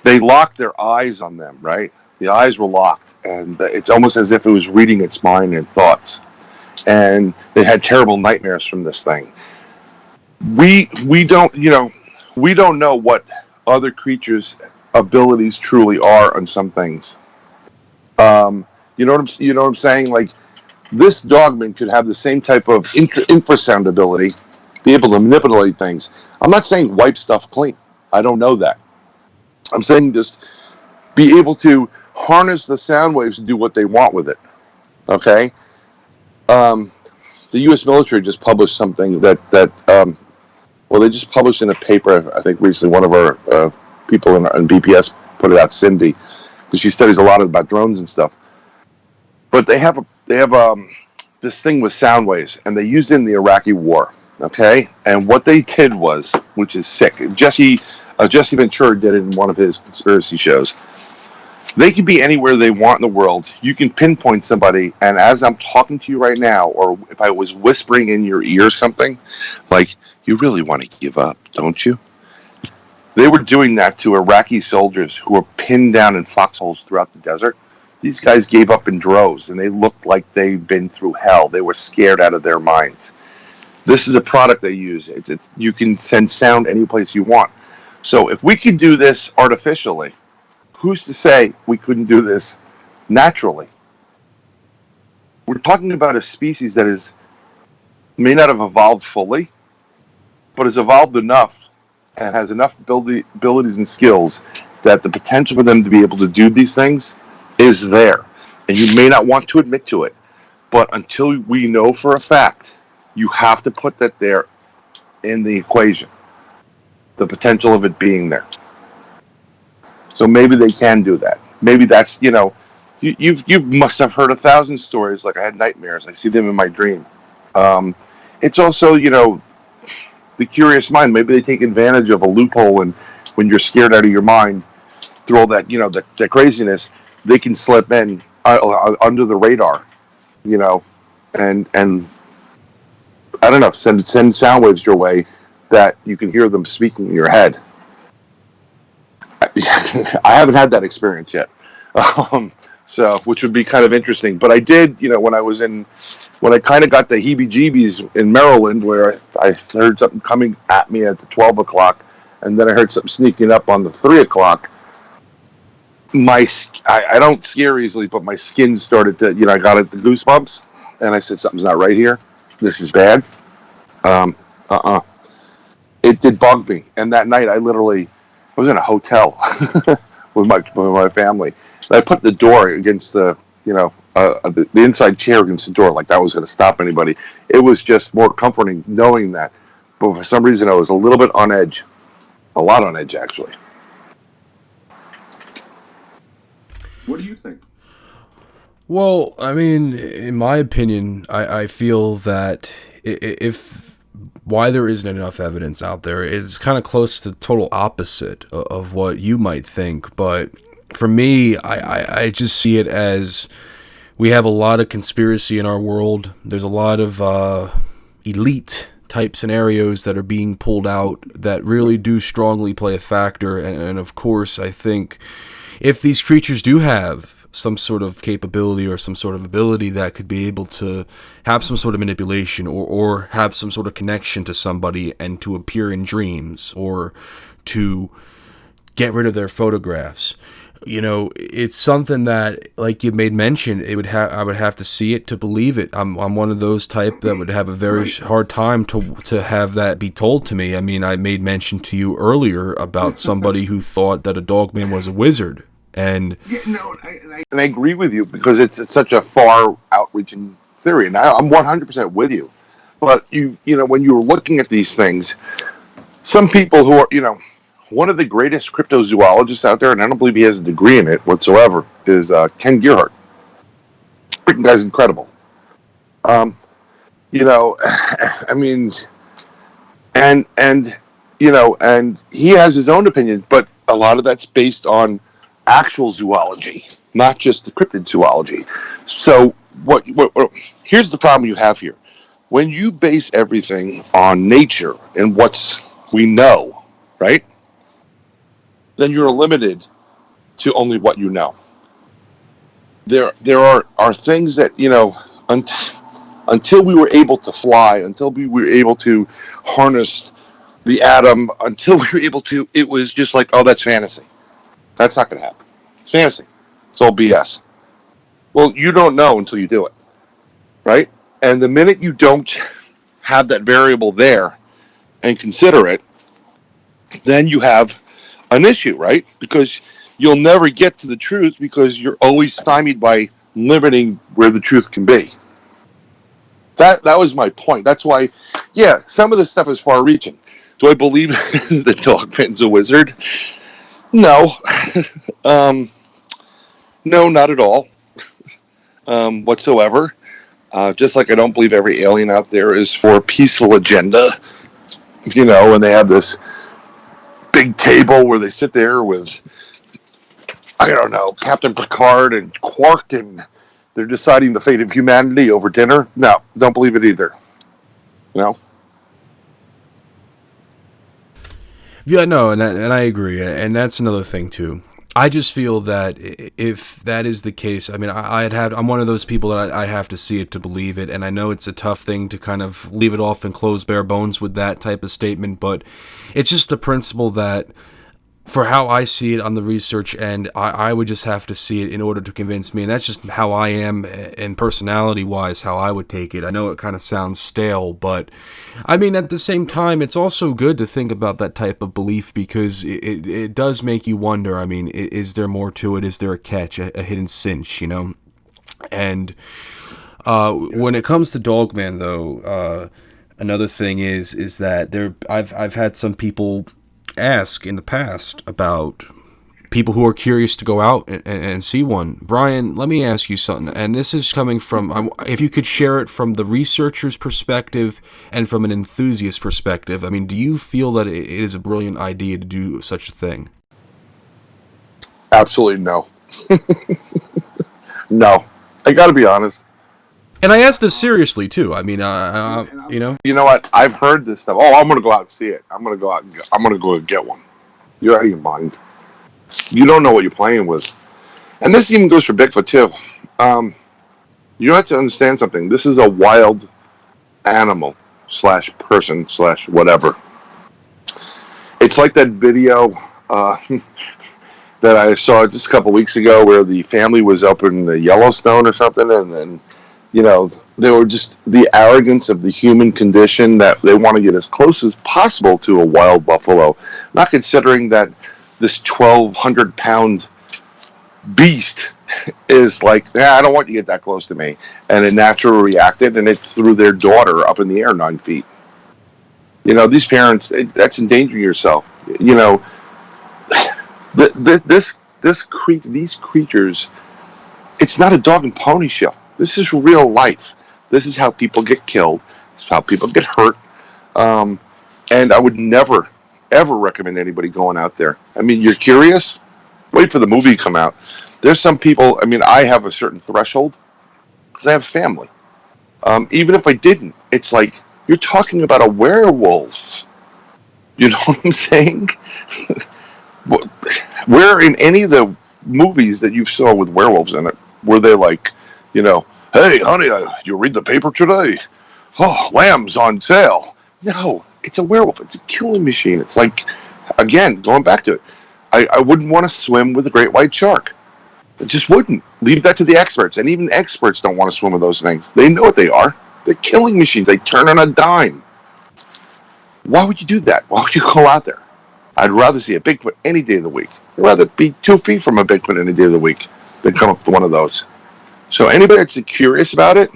they locked their eyes on them, right? The eyes were locked, and it's almost as if it was reading its mind and thoughts. And they had terrible nightmares from this thing. We don't know what other creatures' abilities truly are on some things. You know what I'm saying? Like, this Dogman could have the same type of infrasound ability, be able to manipulate things. I'm not saying wipe stuff clean. I don't know that. I'm saying just be able to harness the sound waves and do what they want with it. Okay? The U.S. military just published something that they just published in a paper, I think recently, one of our people in BPS put it out, Cindy, because she studies a lot about drones and stuff. But they have this thing with sound waves, and they used it in the Iraqi war. Okay, and what they did was, which is sick. Jesse Ventura did it in one of his conspiracy shows. They can be anywhere they want in the world. You can pinpoint somebody, and as I'm talking to you right now, or if I was whispering in your ear something, like, you really want to give up, don't you? They were doing that to Iraqi soldiers who were pinned down in foxholes throughout the desert. These guys gave up in droves, and they looked like they'd been through hell. They were scared out of their minds. This is a product they use. You can send sound any place you want. So if we can do this artificially, who's to say we couldn't do this naturally? We're talking about a species that may not have evolved fully, but has evolved enough and has enough abilities and skills that the potential for them to be able to do these things is there. And you may not want to admit to it, but until we know for a fact, you have to put that there in the equation, the potential of it being there. So maybe they can do that. Maybe that's, you must have heard 1,000 stories. Like, I had nightmares. I see them in my dream. It's also, the curious mind. Maybe they take advantage of a loophole, and when you're scared out of your mind through all that, the craziness, they can slip in under the radar, and I don't know, send sound waves your way that you can hear them speaking in your head. I haven't had that experience yet, so which would be kind of interesting. But I did, when I kind of got the heebie-jeebies in Maryland, where I heard something coming at me at the 12 o'clock, and then I heard something sneaking up on the 3 o'clock. I don't scare easily, but my skin started to, I got the goosebumps, and I said, something's not right here. This is bad. It did bug me, and that night I was in a hotel with my family. And I put the door against the inside chair against the door, like that was going to stop anybody. It was just more comforting knowing that. But for some reason, I was a little bit on edge, a lot on edge actually. What do you think? Well, I mean, in my opinion, I feel that if why there isn't enough evidence out there is kind of close to the total opposite of what you might think. But for me, I just see it as we have a lot of conspiracy in our world. There's a lot of elite type scenarios that are being pulled out that really do strongly play a factor. And of course, I think if these creatures do have some sort of capability or some sort of ability that could be able to have some sort of manipulation or have some sort of connection to somebody and to appear in dreams or to get rid of their photographs, it's something that, like you made mention, I would have to see it to believe it. I'm one of those type that would have a very hard time to have that be told to me. I mean, I made mention to you earlier about somebody who thought that a Dogman was a wizard. And I agree with you because it's such a far outreaching theory, and I'm 100% with you. But when you're looking at these things, some people who are one of the greatest cryptozoologists out there, and I don't believe he has a degree in it whatsoever, is Ken Gerhardt. Freaking guy's incredible. I mean, and he has his own opinions, but a lot of that's based on actual zoology, not just the cryptid zoology. So what here's the problem you have here. When you base everything on nature and we know, right? Then you're limited to only what you know. There are things that, until we were able to fly, until we were able to harness the atom, until we were able to, it was just like, oh, that's fantasy. That's not going to happen. It's fantasy. It's all BS. Well, you don't know until you do it, right? And the minute you don't have that variable there and consider it, then you have an issue, right? Because you'll never get to the truth because you're always stymied by limiting where the truth can be. That was my point. That's why, yeah, some of this stuff is far-reaching. Do I believe that Dogman's a wizard? No. No, not at all. Whatsoever. Just like I don't believe every alien out there is for a peaceful agenda. You know, and they have this big table where they sit there with, I don't know, Captain Picard and Quark, and they're deciding the fate of humanity over dinner. No, don't believe it either. You know? Yeah, no, and I agree, and that's another thing too. I just feel that if that is the case, I mean, I'm one of those people that I have to see it to believe it, and I know it's a tough thing to kind of leave it off and close bare bones with that type of statement, but it's just the principle that, for how I see it on the research end, I would just have to see it in order to convince me, and that's just how I am, and personality-wise, how I would take it. I know it kind of sounds stale, but, I mean, at the same time, it's also good to think about that type of belief, because it does make you wonder, I mean, is there more to it? Is there a catch, a hidden cinch, you know? And when it comes to Dogman, though, another thing is that I've had some people ask in the past about people who are curious to go out and see one. Bryan, let me ask you something, and this is coming from, if you could share it from the researcher's perspective and from an enthusiast perspective. I mean, do you feel that it is a brilliant idea to do such a thing? Absolutely no. No. I gotta be honest. And I ask this seriously too. I mean, you know. You know what? I've heard this stuff. Oh, I'm gonna go out and see it. I'm gonna go and get one. You're out of your mind. You don't know what you're playing with. And this even goes for Bigfoot too. You have to understand something. This is a wild animal / person / whatever. It's like that video that I saw just a couple weeks ago where the family was up in the Yellowstone or something, and then, you know, they were just the arrogance of the human condition that they want to get as close as possible to a wild buffalo, not considering that this 1,200-pound beast is like, I don't want you to get that close to me. And it naturally reacted, and it threw their daughter up in the air 9 feet. You know, these parents, that's endangering yourself. You know, these creatures, it's not a dog and pony show. This is real life. This is how people get killed. This is how people get hurt. And I would never, ever recommend anybody going out there. I mean, you're curious? Wait for the movie to come out. There's some people, I mean, I have a certain threshold because I have a family. Even if I didn't, it's like, you're talking about a werewolf. You know what I'm saying? Where in any of the movies that you saw with werewolves in it, were they like, you know, hey, honey, you read the paper today? Oh, lamb's on sale. No, it's a werewolf. It's a killing machine. It's like, again, going back to it, I wouldn't want to swim with a great white shark. I just wouldn't. Leave that to the experts. And even experts don't want to swim with those things. They know what they are. They're killing machines. They turn on a dime. Why would you do that? Why would you go out there? I'd rather see a Bigfoot any day of the week. I'd rather be 2 feet from a Bigfoot any day of the week than come up to one of those. So anybody that's curious about it,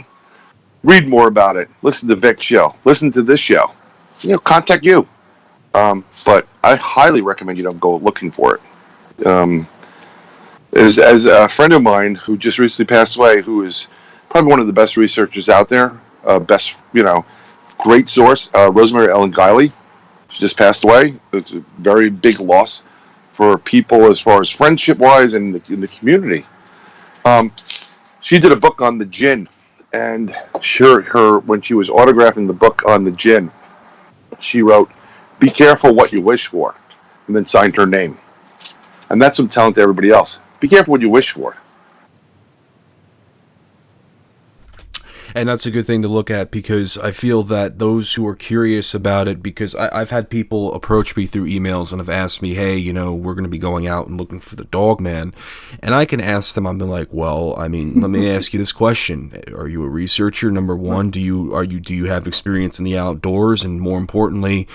read more about it. Listen to Vic's show. Listen to this show. You know, contact you. But I highly recommend you don't go looking for it. As a friend of mine who just recently passed away, who is probably one of the best researchers out there, best, you know, great source, Rosemary Guiley. She just passed away. It's a very big loss for people as far as friendship-wise and in the community. She did a book on the jinn, and when she was autographing the book on the jinn, she wrote, "Be careful what you wish for," and then signed her name. And that's what I'm telling to everybody else. Be careful what you wish for. And that's a good thing to look at, because I feel that those who are curious about it, because I've had people approach me through emails and have asked me, hey, we're going to be going out and looking for the Dogman. And I can ask them, I'm like, well, I mean, let me ask you this question. Are you a researcher? Number one, do you have experience in the outdoors? And more importantly,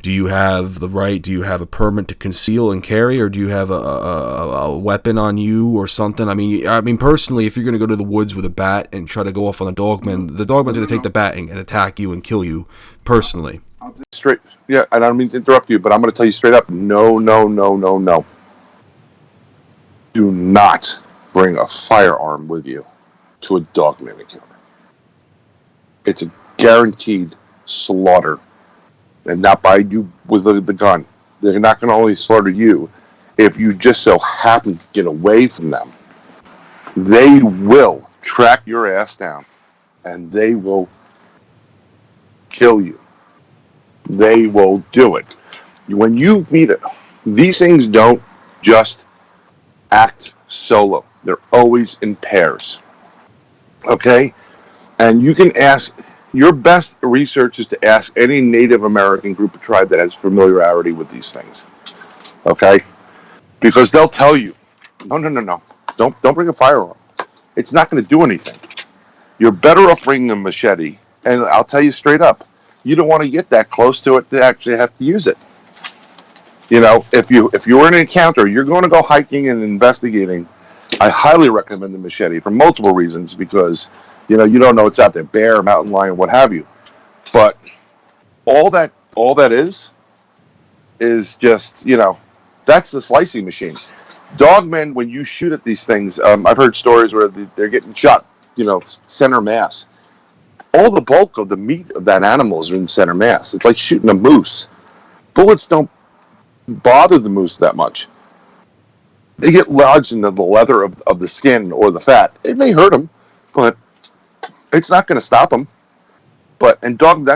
do you have a permit to conceal and carry, or do you have a weapon on you or something? I mean, personally, if you're going to go to the woods with a bat and try to go off on the Dogman's going to take the bat and attack you and kill you, personally. Straight, yeah, and I don't mean to interrupt you, but I'm going to tell you straight up, no. Do not bring a firearm with you to a Dogman encounter. It's a guaranteed slaughter. And not by you with the gun. They're not going to only slaughter you. If you just so happen to get away from them, they will track your ass down, and they will kill you. They will do it. When you meet it, these things don't just act solo. They're always in pairs. Okay? And you can ask... Your best research is to ask any Native American group or tribe that has familiarity with these things, okay? Because they'll tell you, no, don't bring a firearm. It's not going to do anything. You're better off bringing a machete, and I'll tell you straight up, you don't want to get that close to it to actually have to use it. If you're in an encounter, you're going to go hiking and investigating, I highly recommend the machete for multiple reasons, because you don't know what's out there, bear, mountain lion, what have you. But all that is just, that's the slicing machine. Dogmen, when you shoot at these things, I've heard stories where they're getting shot, center mass. All the bulk of the meat of that animal is in center mass. It's like shooting a moose. Bullets don't bother the moose that much. They get lodged into the leather of the skin or the fat. It may hurt them, but it's not going to stop them. That's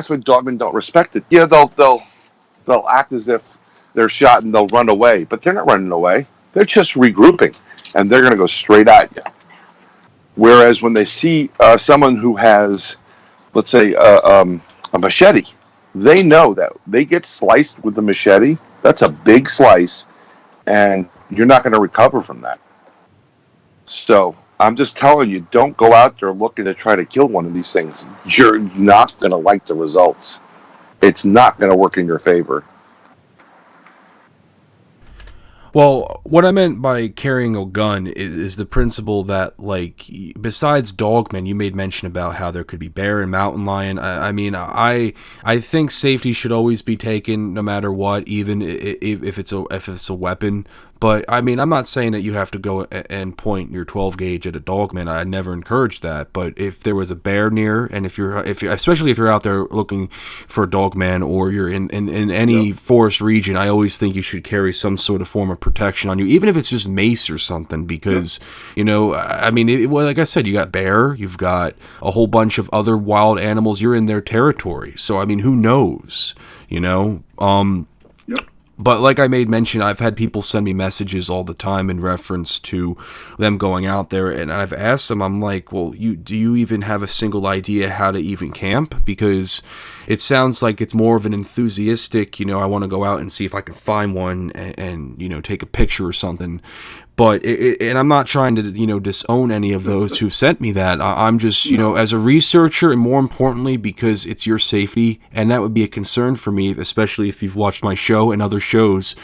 why Dogmen don't respect it. Yeah, they'll act as if they're shot and they'll run away, but they're not running away. They're just regrouping, and they're going to go straight at you. Whereas when they see someone who has, let's say, a machete, they know that they get sliced with the machete. That's a big slice, and you're not going to recover from that. So I'm just telling you, don't go out there looking to try to kill one of these things. You're not going to like the results. It's not going to work in your favor. Well, what I meant by carrying a gun is the principle that, like, besides Dogman, you made mention about how there could be bear and mountain lion. I think safety should always be taken no matter what, even if it's a weapon. But I mean, I'm not saying that you have to go and point your 12 gauge at a Dogman. I never encourage that. But if there was a bear near, and if you're especially if you're out there looking for a Dogman, or you're in any forest region, I always think you should carry some sort of form of protection on you, even if it's just mace or something. Because I mean, like I said, you got bear, you've got a whole bunch of other wild animals. You're in their territory, so I mean, who knows? But like I made mention, I've had people send me messages all the time in reference to them going out there, and I've asked them, I'm like, well, do you even have a single idea how to even camp? Because it sounds like it's more of an enthusiastic, I want to go out and see if I can find one and take a picture or something. But and I'm not trying to disown any of those who've sent me that. I'm just as a researcher, and more importantly because it's your safety, and that would be a concern for me, especially if you've watched my show and other shows,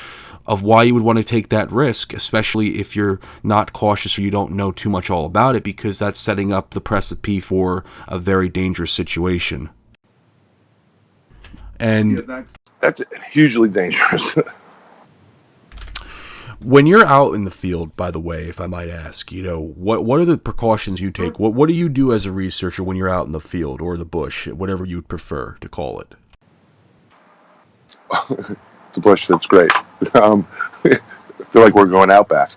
of why you would want to take that risk, especially if you're not cautious or you don't know too much all about it, because that's setting up the precipice for a very dangerous situation. And that's hugely dangerous. When you're out in the field, by the way, if I might ask, what are the precautions you take? What do you do as a researcher when you're out in the field or the bush, whatever you'd prefer to call it? The bush, that's great. I feel like we're going out back.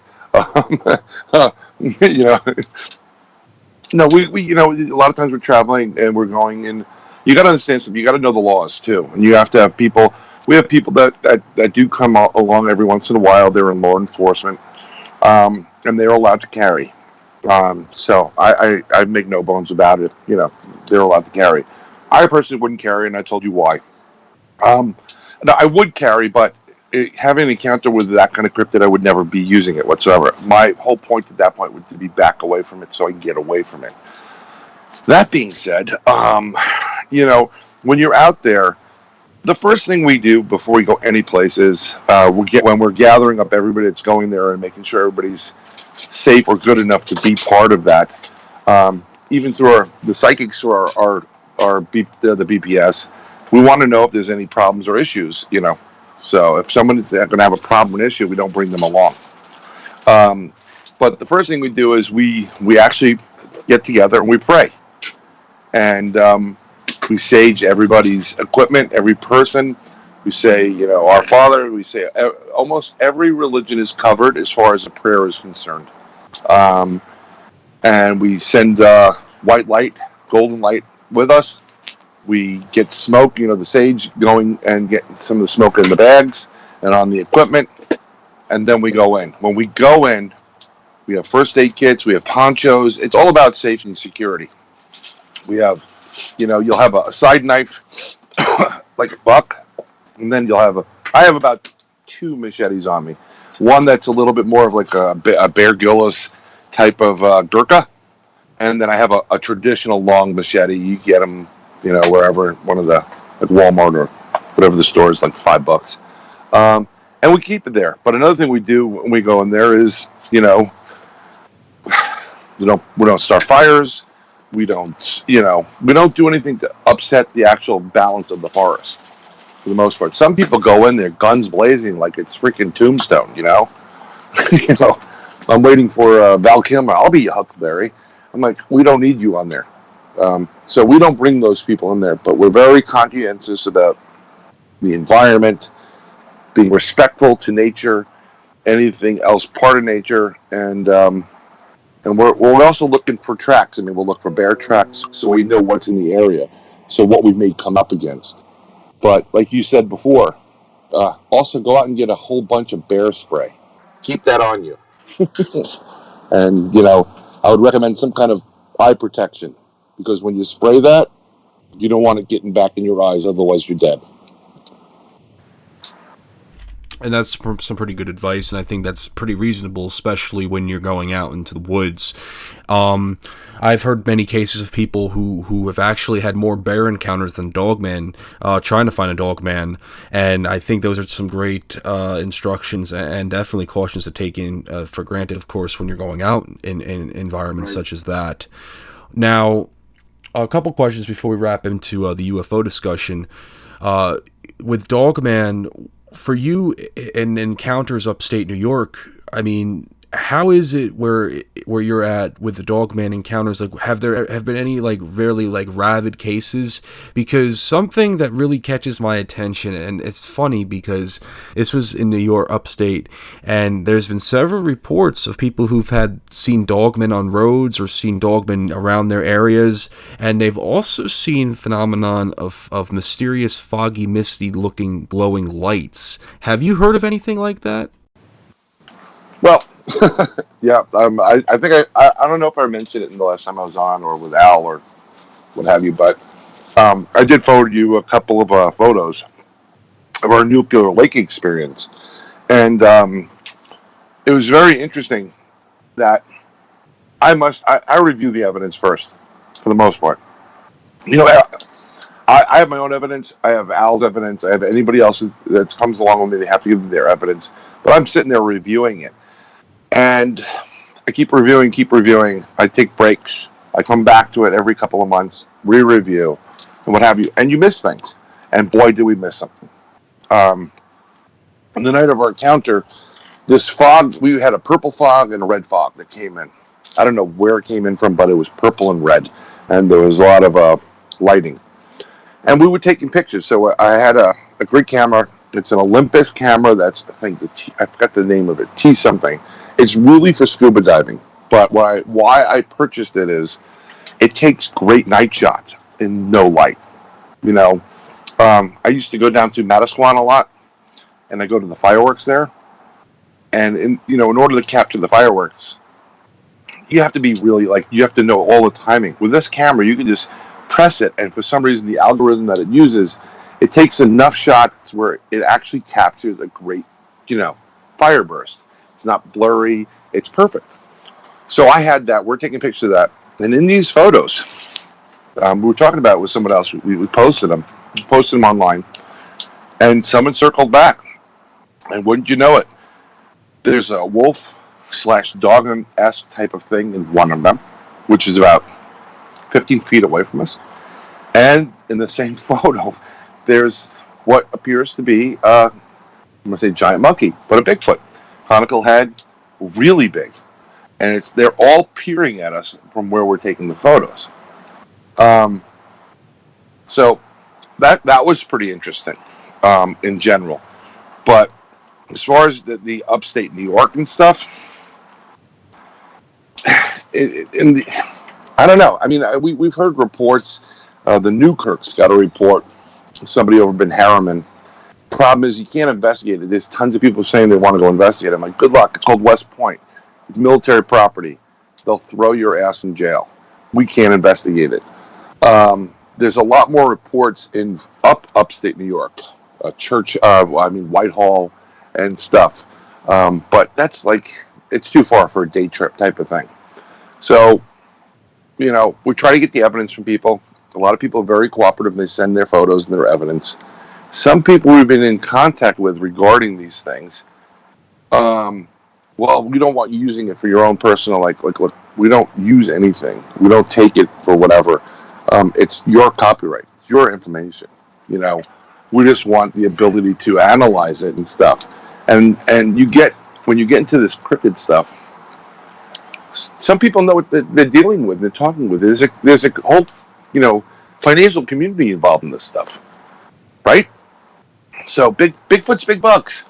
No, we a lot of times we're traveling and we're going in. You got to understand something. You got to know the laws too, and you have to have people. We have people that do come along every once in a while. They're in law enforcement, and they're allowed to carry. So I make no bones about it. They're allowed to carry. I personally wouldn't carry, and I told you why. No, I would carry, but having an encounter with that kind of cryptid, I would never be using it whatsoever. My whole point at that point would be back away from it so I can get away from it. That being said, when you're out there, the first thing we do before we go any place is when we're gathering up everybody that's going there and making sure everybody's safe or good enough to be part of that. Even through the psychics or the BPS, we want to know if there's any problems or issues. So if someone's going to have a problem or issue, we don't bring them along. But the first thing we do is we actually get together and we pray, and we sage everybody's equipment, every person. We say, Our Father. We say almost every religion is covered as far as a prayer is concerned. And we send white light, golden light with us. We get smoke, the sage going and get some of the smoke in the bags and on the equipment. And then we go in. When we go in, we have first aid kits, we have ponchos. It's all about safety and security. We have, you'll have a side knife, like a buck, and then I have about 2 machetes on me. One that's a little bit more of like a Bear Grylls type of Gurkha, and then I have a traditional long machete. You get them, wherever, one of the, like Walmart or whatever the store is, like $5. And we keep it there. But another thing we do when we go in there is, we don't start fires. We don't do anything to upset the actual balance of the forest, for the most part. Some people go in there, guns blazing, like it's freaking Tombstone, I'm waiting for Val Kilmer. I'll be Huckleberry. I'm like, we don't need you on there. So we don't bring those people in there, but we're very conscientious about the environment, being respectful to nature, anything else part of nature, and we're also looking for tracks. We'll look for bear tracks so we know what's in the area, so what we may come up against. But like you said before, also go out and get a whole bunch of bear spray. Keep that on you. And, I would recommend some kind of eye protection, because when you spray that, you don't want it getting back in your eyes, otherwise you're dead. And that's some pretty good advice, and I think that's pretty reasonable, especially when you're going out into the woods. I've heard many cases of people who have actually had more bear encounters than dogmen, trying to find a dogman, and I think those are some great instructions and definitely cautions to take in for granted, of course, when you're going out in environments such as that. Now, a couple questions before we wrap into the UFO discussion. With Dogman, for you in encounters upstate New York, how is it where you're at with the Dogman encounters? Like, have been any really rabid cases? Because something that really catches my attention, and it's funny because this was in New York upstate, and there's been several reports of people who've seen Dogmen on roads or seen Dogmen around their areas, and they've also seen phenomenon of mysterious, foggy, misty looking glowing lights. Have you heard of anything like that? Well, yeah, I think I don't know if I mentioned it in the last time I was on, or with Al, or what have you, but I did forward you a couple of photos of our nuclear lake experience, and it was very interesting that I review the evidence first, for the most part. I have my own evidence. I have Al's evidence. I have anybody else that comes along with me. They have to give their evidence, but I'm sitting there reviewing it. And I keep reviewing. I take breaks. I come back to it every couple of months, re-review, and what have you. And you miss things. And boy, did we miss something. On the night of our encounter, this fog, we had a purple fog and a red fog that came in. I don't know where it came in from, but it was purple and red. And there was a lot of lighting. And we were taking pictures. So I had a grid camera. It's an Olympus camera. That's, I forgot the name of it, T something. It's really for scuba diving, but why I purchased it is it takes great night shots in no light. I used to go down to Matasquan a lot, and I go to the fireworks there. And in order to capture the fireworks, you have to be really you have to know all the timing. With this camera, you can just press it, and for some reason, the algorithm that it uses, it takes enough shots where it actually captures a great, fire burst. It's not blurry. It's perfect. So I had that. We're taking pictures of that, and in these photos, we were talking about it with someone else. We posted them. We posted them online, and someone circled back, and wouldn't you know it, there's a wolf/Dogman-esque type of thing in one of them, which is about 15 feet away from us. And in the same photo, there's what appears to be, I'm going to say giant monkey, but a Bigfoot. Conical head, really big. And they're all peering at us from where we're taking the photos. So that was pretty interesting in general. But as far as the upstate New York and stuff, I don't know. I mean, we've heard reports. The Newkirk's got a report. Somebody over in Harriman. Problem is, you can't investigate it. There's tons of people saying they want to go investigate it. I'm like, good luck. It's called West Point. It's military property. They'll throw your ass in jail. We can't investigate it. There's a lot more reports in upstate New York, Whitehall and stuff. But that's it's too far for a day trip type of thing. So, we try to get the evidence from people. A lot of people are very cooperative. They send their photos and their evidence. Some people we've been in contact with regarding these things, we don't want you using it for your own personal, look, we don't use anything. We don't take it for whatever. It's your copyright. It's your information. We just want the ability to analyze it and stuff. And when you get into this cryptid stuff, some people know what they're dealing with, they're talking with. There's a whole, financial community involved in this stuff, right? So Bigfoot's big bucks,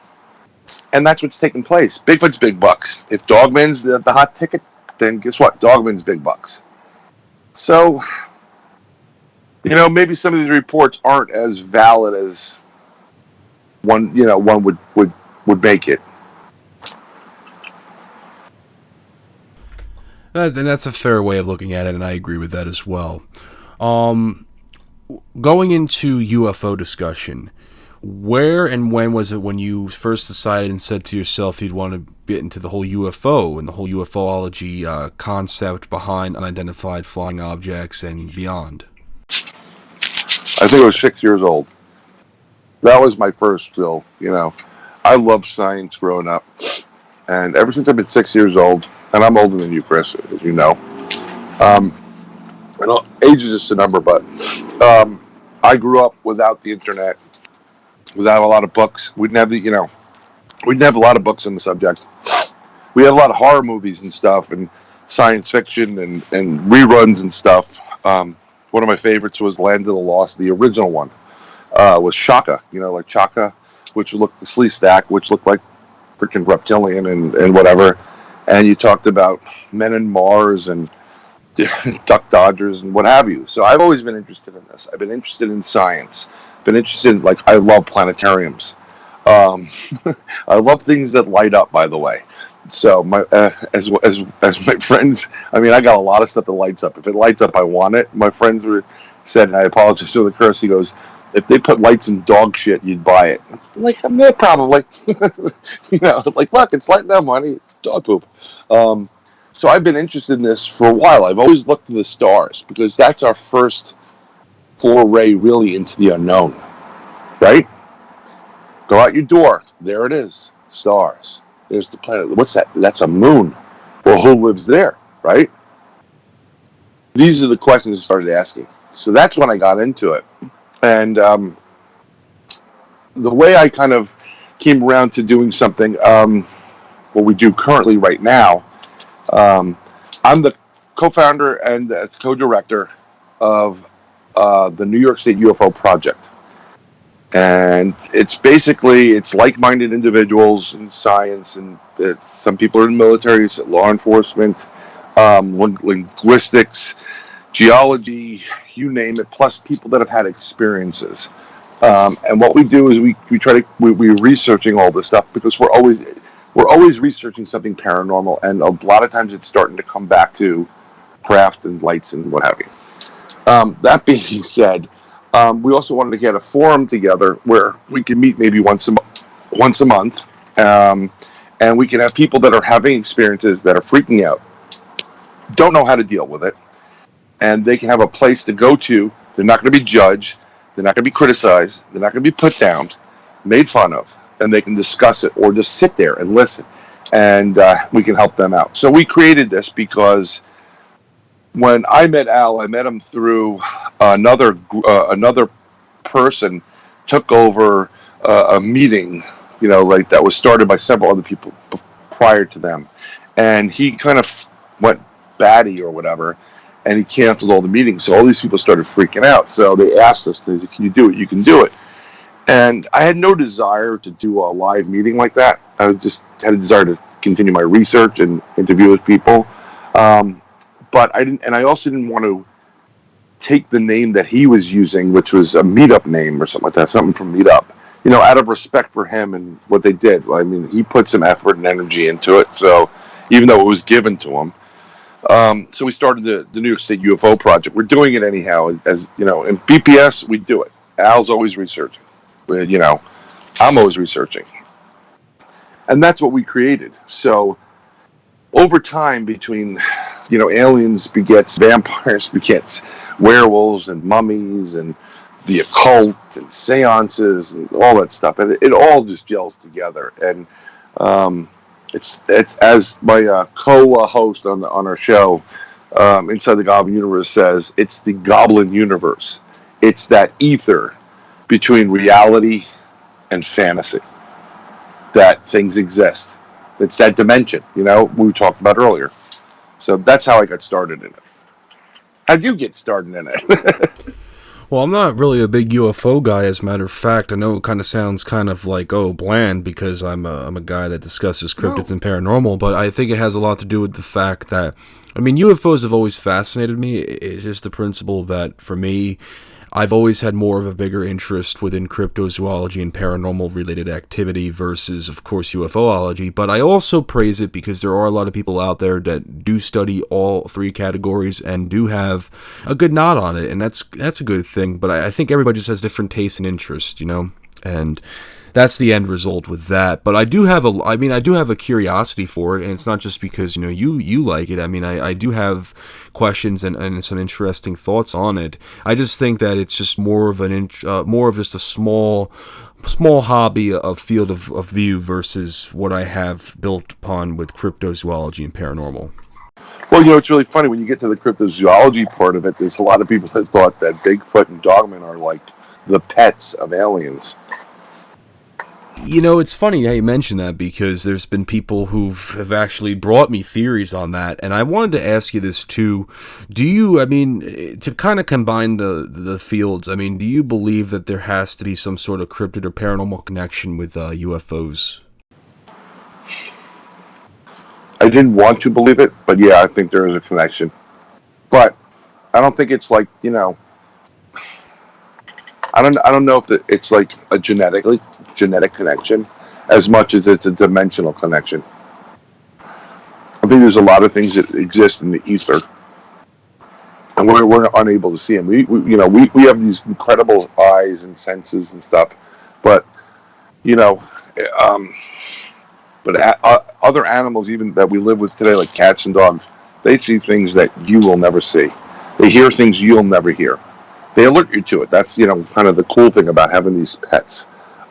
and that's what's taking place. Bigfoot's big bucks. If Dogman's the hot ticket, then guess what? Dogman's big bucks. So, maybe some of these reports aren't as valid as one would make it. And that's a fair way of looking at it, and I agree with that as well. Going into UFO discussion, where and when was it when you first decided and said to yourself you'd want to get into the whole UFO and the whole UFOlogy concept behind unidentified flying objects and beyond? I think I was 6 years old. That was my first real, I loved science growing up. And ever since I've been 6 years old, and I'm older than you, Chris, as you know. Age is just a number, but I grew up without the internet, without a lot of books. We didn't have a lot of books on the subject. We had a lot of horror movies and stuff, and science fiction and reruns and stuff. One of my favorites was Land of the Lost, the original one. Was Shaka, like Chaka, which looked the Slee Stack, which looked like freaking reptilian and whatever. And you talked about men in Mars and duck dodgers and what have you. So I've always been interested in this. I've been interested in science. Been interested in, I love planetariums. I love things that light up, by the way. So my as my friends, I got a lot of stuff that lights up. If it lights up, I want it. My friends said, and I apologize for the curse, he goes, if they put lights in dog shit, you'd buy it. I'm like, no problem. Look, it's lighting up, honey. It's dog poop. So I've been interested in this for a while. I've always looked to the stars because that's our first foray really into the unknown, right? Go out your door. There it is. Stars. There's the planet. What's that? That's a moon. Well, who lives there, right? These are the questions I started asking. So that's when I got into it. And the way I kind of came around to doing something, what we do currently right now, I'm the co-founder and co-director of the New York State Ufo Project. And it's like-minded individuals in science, and some people are in the military, law enforcement, linguistics, geology, you name it, plus people that have had experiences. And what we do is we're researching all this stuff because we're always researching something paranormal, and a lot of times it's starting to come back to craft and lights and what have you. That being said, we also wanted to get a forum together where we can meet maybe once a month, and we can have people that are having experiences that are freaking out, don't know how to deal with it, and they can have a place to go to. They're not going to be judged. They're not going to be criticized. They're not going to be put down, made fun of, and they can discuss it or just sit there and listen, and we can help them out. So we created this because when I met Al, I met him through another person took over a meeting, like that was started by several other people prior to them, and he kind of went batty or whatever, and he canceled all the meetings. So all these people started freaking out. So they asked us, they said, "Can you do it?" "You can do it." And I had no desire to do a live meeting like that. I just had a desire to continue my research and interview with people. But I didn't, and I also didn't want to take the name that he was using, which was a meetup name or something like that, something from Meetup, out of respect for him and what they did. I mean, he put some effort and energy into it. So even though it was given to him, so we started the New York State UFO Project. We're doing it anyhow, as in BPS, we do it. Al's always researching. I'm always researching, and that's what we created. So over time, between aliens begets vampires, begets werewolves and mummies and the occult and seances and all that stuff, and it all just gels together. And it's as my co-host on our show, Inside the Goblin Universe, says, it's the Goblin universe. It's that ether between reality and fantasy, that things exist. It's that dimension, we talked about earlier. So that's how I got started in it. How'd you get started in it? Well, I'm not really a big UFO guy, as a matter of fact. I know it kind of sounds kind of like, bland, because I'm a guy that discusses cryptids and paranormal, but I think it has a lot to do with the fact that, UFOs have always fascinated me. It's just the principle that, for me, I've always had more of a bigger interest within cryptozoology and paranormal-related activity versus, of course, UFOlogy. But I also praise it because there are a lot of people out there that do study all three categories and do have a good nod on it, and that's a good thing. But I think everybody just has different tastes and interests, and that's the end result with that. But I do have a curiosity for it, and it's not just because you like it. I do have questions and some interesting thoughts on it. I just think that it's just more of just a small hobby, a field of view versus what I have built upon with cryptozoology and paranormal. Well, it's really funny when you get to the cryptozoology part of it. There's a lot of people that thought that Bigfoot and Dogman are like the pets of aliens. It's funny how you mention that, because there's been people have actually brought me theories on that, and I wanted to ask you this too. Do you, to kind of combine the fields, do you believe that there has to be some sort of cryptid or paranormal connection with UFOs? I didn't want to believe it, but yeah, I think there is a connection. But I don't think it's like, I don't know if it's like a genetic connection as much as it's a dimensional connection. I think there's a lot of things that exist in the ether, and we're unable to see them. We have these incredible eyes and senses and stuff, but other animals even that we live with today, like cats and dogs, they see things that you will never see. They hear things you'll never hear. They alert you to it. That's kind of the cool thing about having these pets.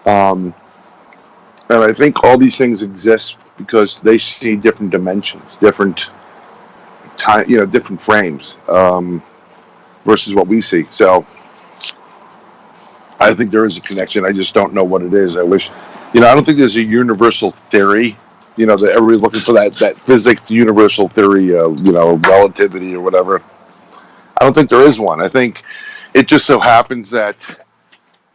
And I think all these things exist because they see different dimensions, different time, different frames, versus what we see. So I think there is a connection. I just don't know what it is. I wish, I don't think there's a universal theory, that everybody's looking for that physics universal theory, relativity or whatever. I don't think there is one. I think it just so happens that,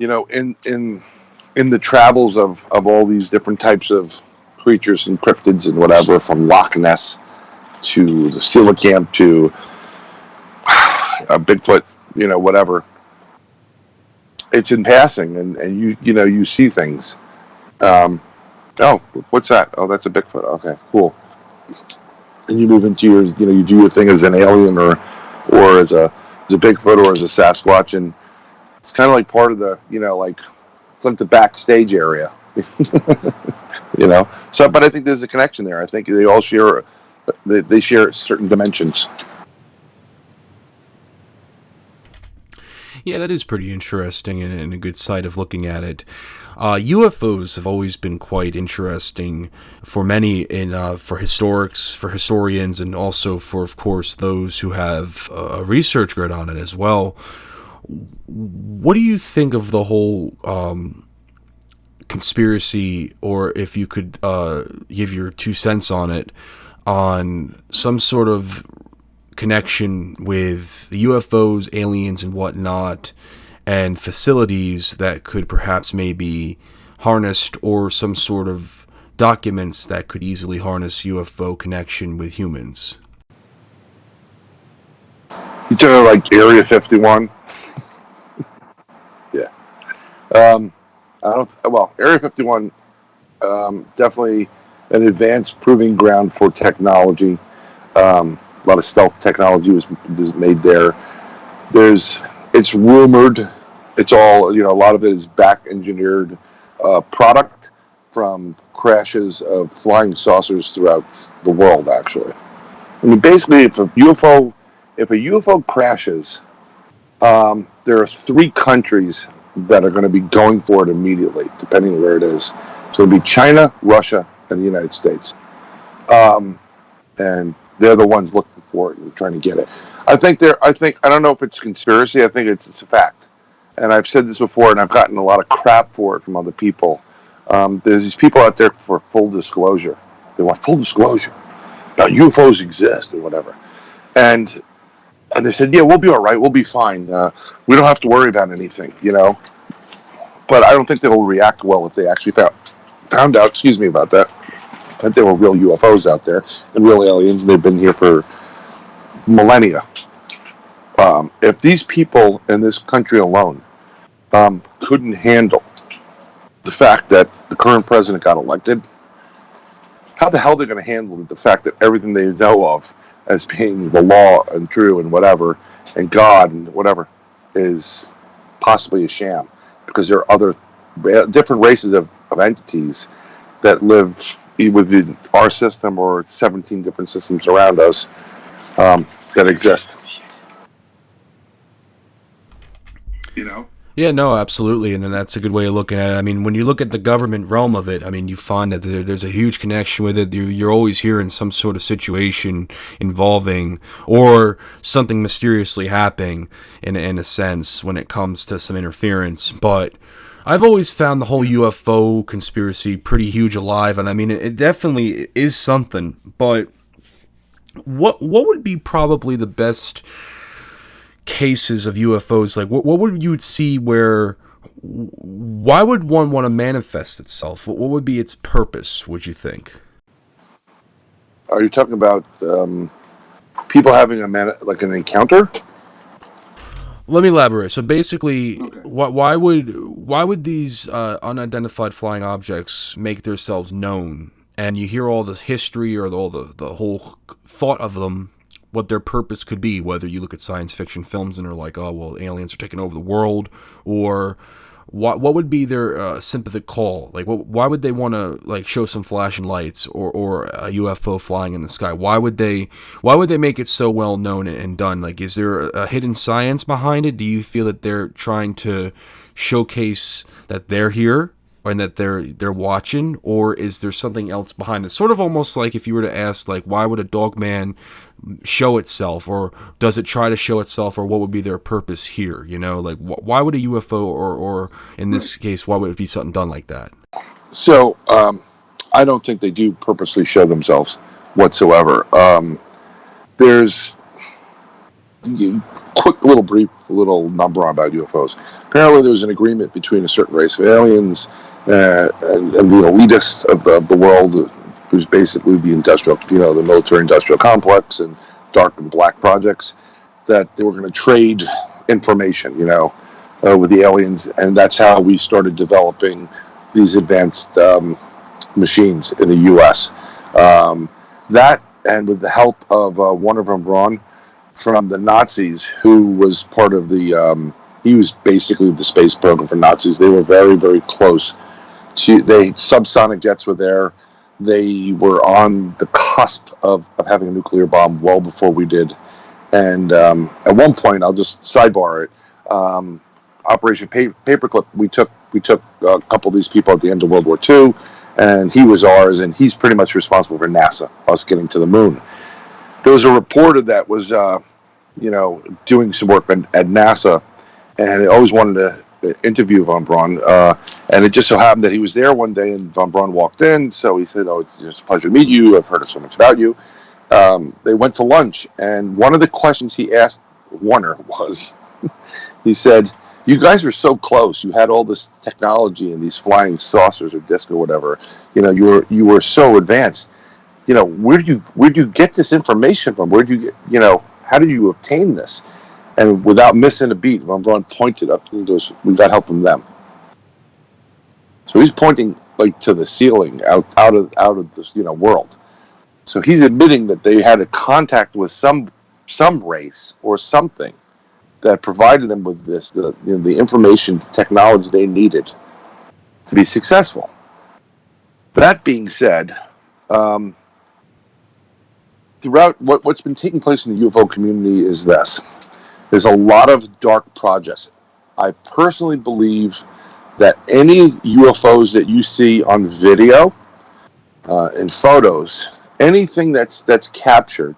in the travels of all these different types of creatures and cryptids and whatever, from Loch Ness to the coelacanth to Bigfoot, whatever, it's in passing, and you see things. Oh, what's that? Oh, that's a Bigfoot. Okay, cool. And you move into your, you do your thing as an alien or as a Bigfoot or as a Sasquatch, and it's kind of like part of the, like it's like the backstage area, So, but I think there's a connection there. I think they all share, they share certain dimensions. Yeah, that is pretty interesting and a good side of looking at it. UFOs have always been quite interesting for many, for historians, and also for, of course, those who have a research grid on it as well. What do you think of the whole conspiracy, or if you could give your 2 cents on it, on some sort of connection with the UFOs, aliens, and whatnot, and facilities that could perhaps maybe harnessed, or some sort of documents that could easily harness UFO connection with humans? You talking like Area 51? Yeah. Area 51, definitely an advanced proving ground for technology. A lot of stealth technology was made there. It's rumored, it's all, a lot of it is back engineered product from crashes of flying saucers throughout the world, actually. I mean, basically, if a UFO crashes, there are 3 countries that are going to be going for it immediately, depending on where it is. So it'll be China, Russia, and the United States. And they're the ones looking for it and trying to get it. I don't know if it's a conspiracy. I think it's a fact. And I've said this before, and I've gotten a lot of crap for it from other people. There's these people out there for full disclosure. They want full disclosure. Now, UFOs exist or whatever. And they said, yeah, we'll be all right. We'll be fine. We don't have to worry about anything, But I don't think they'll react well if they actually found out, about that there were real UFOs out there and real aliens, and they've been here for millennia. If these people in this country alone couldn't handle the fact that the current president got elected, how the hell are they going to handle the fact that everything they know of as being the law and true and whatever, and God and whatever, is possibly a sham? Because there are other different races of entities that live within our system or 17 different systems around us that exist. Yeah, no, absolutely, and then that's a good way of looking at it. I mean, when you look at the government realm of it, I mean, you find that there's a huge connection with it. You're always hearing some sort of situation involving or something mysteriously happening in a sense when it comes to some interference. But I've always found the whole UFO conspiracy pretty huge alive, and I mean, it definitely is something. But what would be probably the best cases of UFOs? Like, what would you see why would one want to manifest itself? What would be its purpose, would you think? Are you talking about people having an encounter? Let me elaborate. So basically, okay. why would these unidentified flying objects make themselves known? And you hear all the history or all the whole thought of them, what their purpose could be, whether you look at science fiction films and are like, oh, well, aliens are taking over the world, or what would be their sympathetic call? Like, why would they want to like show some flashing lights or a UFO flying in the sky? Why would they make it so well known and done? Like, is there a hidden science behind it? Do you feel that they're trying to showcase that they're here and that they're watching, or is there something else behind it? Sort of almost like if you were to ask, like, why would a Dogman show itself, or does it try to show itself, or what would be their purpose here? Like, why would a UFO, or in this case, why would it be something done like that? So I don't think they do purposely show themselves whatsoever. There's quick little number about UFOs. Apparently there was an agreement between a certain race of aliens and the elitist of the world, who's basically the industrial, the military-industrial complex and dark and black projects, that they were going to trade information, with the aliens, and that's how we started developing these advanced machines in the U.S. That, and with the help of Wernher von Braun from the Nazis, who was part of the, he was basically the space program for Nazis. They were very, very close to, subsonic jets were there. They were on the cusp of having a nuclear bomb well before we did. And at one point, I'll just sidebar it, Operation Paperclip, we took a couple of these people at the end of World War II, and he was ours, and he's pretty much responsible for NASA, us getting to the moon. There was a reporter that was, doing some work at NASA, and I always wanted to interview von Braun, and it just so happened that he was there one day, and von Braun walked in, so he said, it's a pleasure to meet you, I've heard so much about you. They went to lunch, and one of the questions he asked Wernher was, he said, you guys were so close. You had all this technology and these flying saucers or disc or whatever. You were so advanced. Where do you get this information from? Where do you get, how do you obtain this? And without missing a beat, von Braun pointed up and goes, we got help from them. So he's pointing like to the ceiling out of this world. So he's admitting that they had a contact with some race or something that provided them with this, the information, the technology they needed to be successful. That being said, throughout what's been taking place in the UFO community is this. There's a lot of dark projects. I personally believe that any UFOs that you see on video and photos, anything that's captured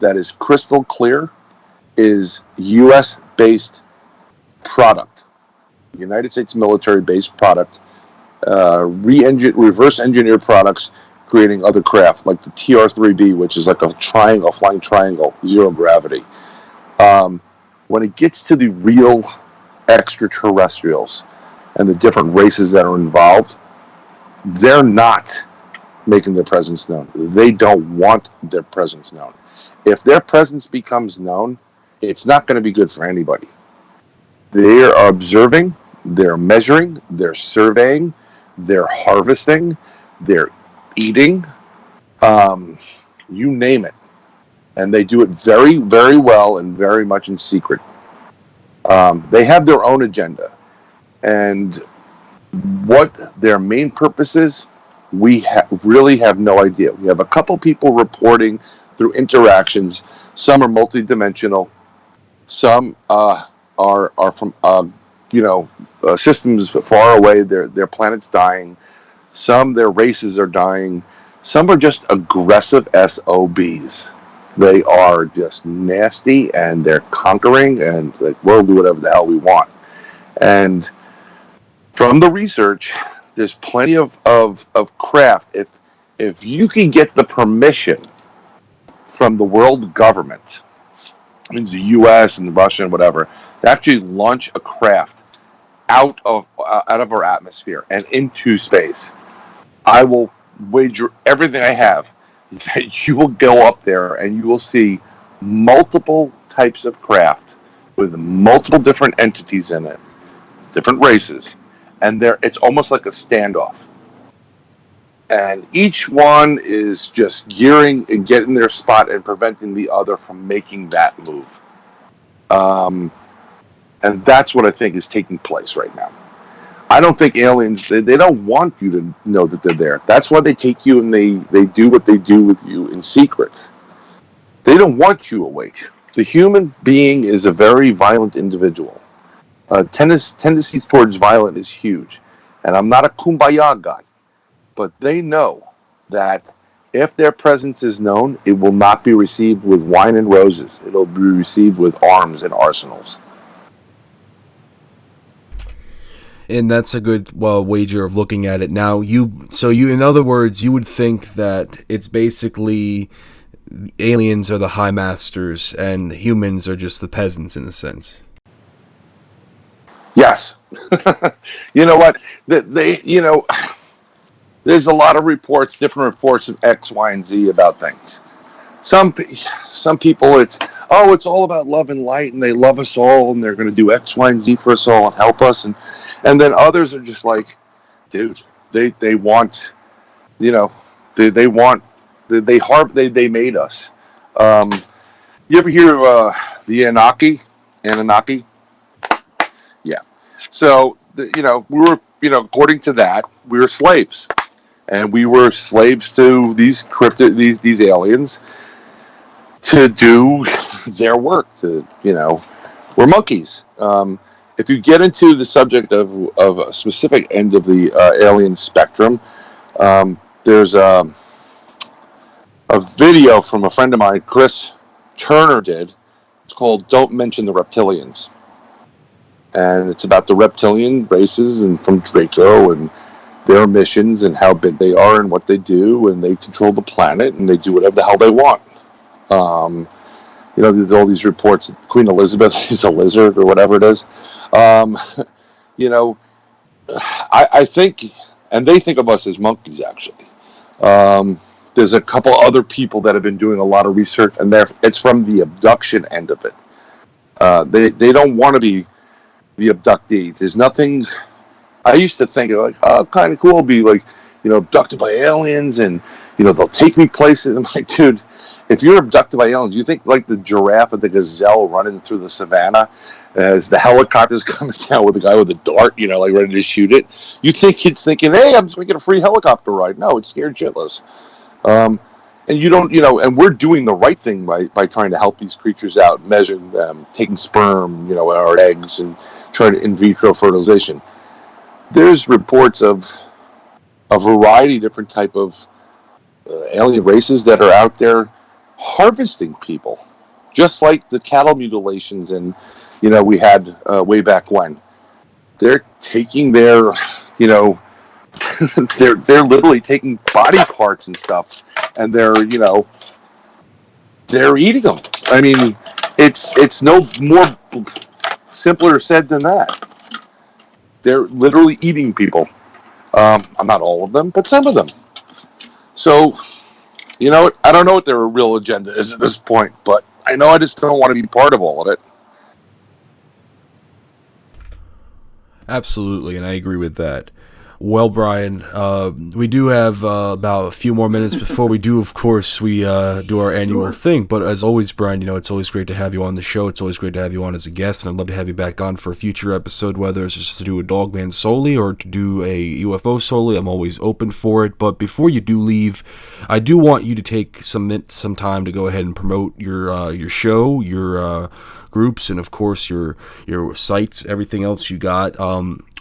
that is crystal clear is U.S.-based product, United States military-based product, reverse engineered products creating other craft, like the TR-3B, which is like a flying triangle, zero gravity. When it gets to the real extraterrestrials and the different races that are involved, they're not making their presence known. They don't want their presence known. If their presence becomes known, it's not going to be good for anybody. They are observing, they're measuring, they're surveying, they're harvesting, they're eating, you name it. And they do it very, very well and very much in secret. They have their own agenda. And what their main purpose is, we really have no idea. We have a couple people reporting through interactions. Some are multidimensional. Some are from systems far away. Their planet's dying. Some their races are dying. Some are just aggressive SOBs. They are just nasty and they're conquering and like, we'll do whatever the hell we want. And from the research, there's plenty of craft. If you can get the permission from the world government, means the U.S. and Russia and whatever, to actually launch a craft out of our atmosphere and into space, I will wager everything I have that you will go up there and you will see multiple types of craft with multiple different entities in it, different races, and it's almost like a standoff. And each one is just gearing and getting their spot and preventing the other from making that move. And that's what I think is taking place right now. I don't think aliens, they don't want you to know that they're there. That's why they take you and they do what they do with you in secret. They don't want you awake. The human being is a very violent individual. Tendency towards violence is huge. And I'm not a kumbaya guy. But they know that if their presence is known, it will not be received with wine and roses. It'll be received with arms and arsenals. And that's a good wager of looking at it. Now, you in other words, you would think that it's basically aliens are the high masters and humans are just the peasants in a sense. Yes. You know what? There's a lot of reports, different reports of X, Y, and Z about things. Some people, it's all about love and light, and they love us all, and they're going to do X, Y, and Z for us all and help us. And then others are just like, dude, they want they want, they made us. You ever hear of the Anunnaki? Yeah. So, we were, according to that, we were slaves. And we were slaves to these these aliens to do their work. We're monkeys. If you get into the subject of a specific end of the alien spectrum, there's a video from a friend of mine, Chris Turner, did. It's called "Don't Mention the Reptilians," and it's about the reptilian races and from Draco and their missions and how big they are and what they do, and they control the planet and they do whatever the hell they want. There's all these reports that Queen Elizabeth is a lizard or whatever it is. I think, and they think of us as monkeys, actually. There's a couple other people that have been doing a lot of research, and it's from the abduction end of it. They don't want to be the abductees. There's nothing. I used to think, kind of cool, be abducted by aliens, and they'll take me places. I'm like, dude, if you're abducted by aliens, you think like the giraffe or the gazelle running through the savannah as the helicopter's coming down with a guy with a dart, ready to shoot it? You think it's thinking, hey, I'm just going to get a free helicopter ride. No, it's scared shitless. And you don't, and we're doing the right thing by trying to help these creatures out, measuring them, taking sperm, our eggs, and trying to in vitro fertilization. There's reports of a variety of different type of alien races that are out there harvesting people, just like the cattle mutilations and we had way back when. They're taking their they're literally taking body parts and stuff, and they're eating them. I mean, it's no more simpler said than that. They're literally eating people. Not all of them, but some of them. So, I don't know what their real agenda is at this point, but I know I just don't want to be part of all of it. Absolutely, and I agree with that. Well, Bryan, we do have about a few more minutes before we do, of course, we do our annual thing. But as always, Bryan, it's always great to have you on the show. It's always great to have you on as a guest, and I'd love to have you back on for a future episode, whether it's just to do a Dogman solely or to do a UFO solely. I'm always open for it. But before you do leave, I do want you to take some time to go ahead and promote your show, your groups, and of course your sites, everything else you got.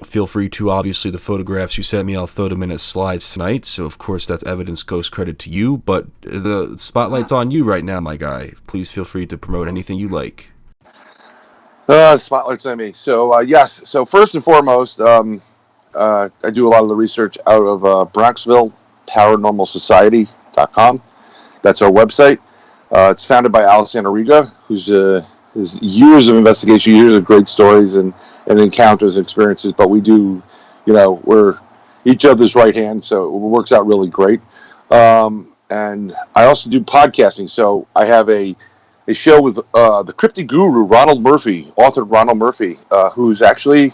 Feel free to, obviously, the photographs you sent me, I'll throw them in as slides tonight, so of course that's evidence goes credit to you, but the spotlight's on you right now, my guy. Please feel free to promote anything you like. Spotlight's on me. So yes, so first and foremost, I do a lot of the research out of Bronxville, paranormalsociety.com. That's our website. It's founded by Alessandra Riga, who's years of investigation, years of great stories and encounters and experiences, but we do, we're each other's right hand, so it works out really great. And I also do podcasting, so I have a show with the Cryptid guru, author Ronald Murphy, who's actually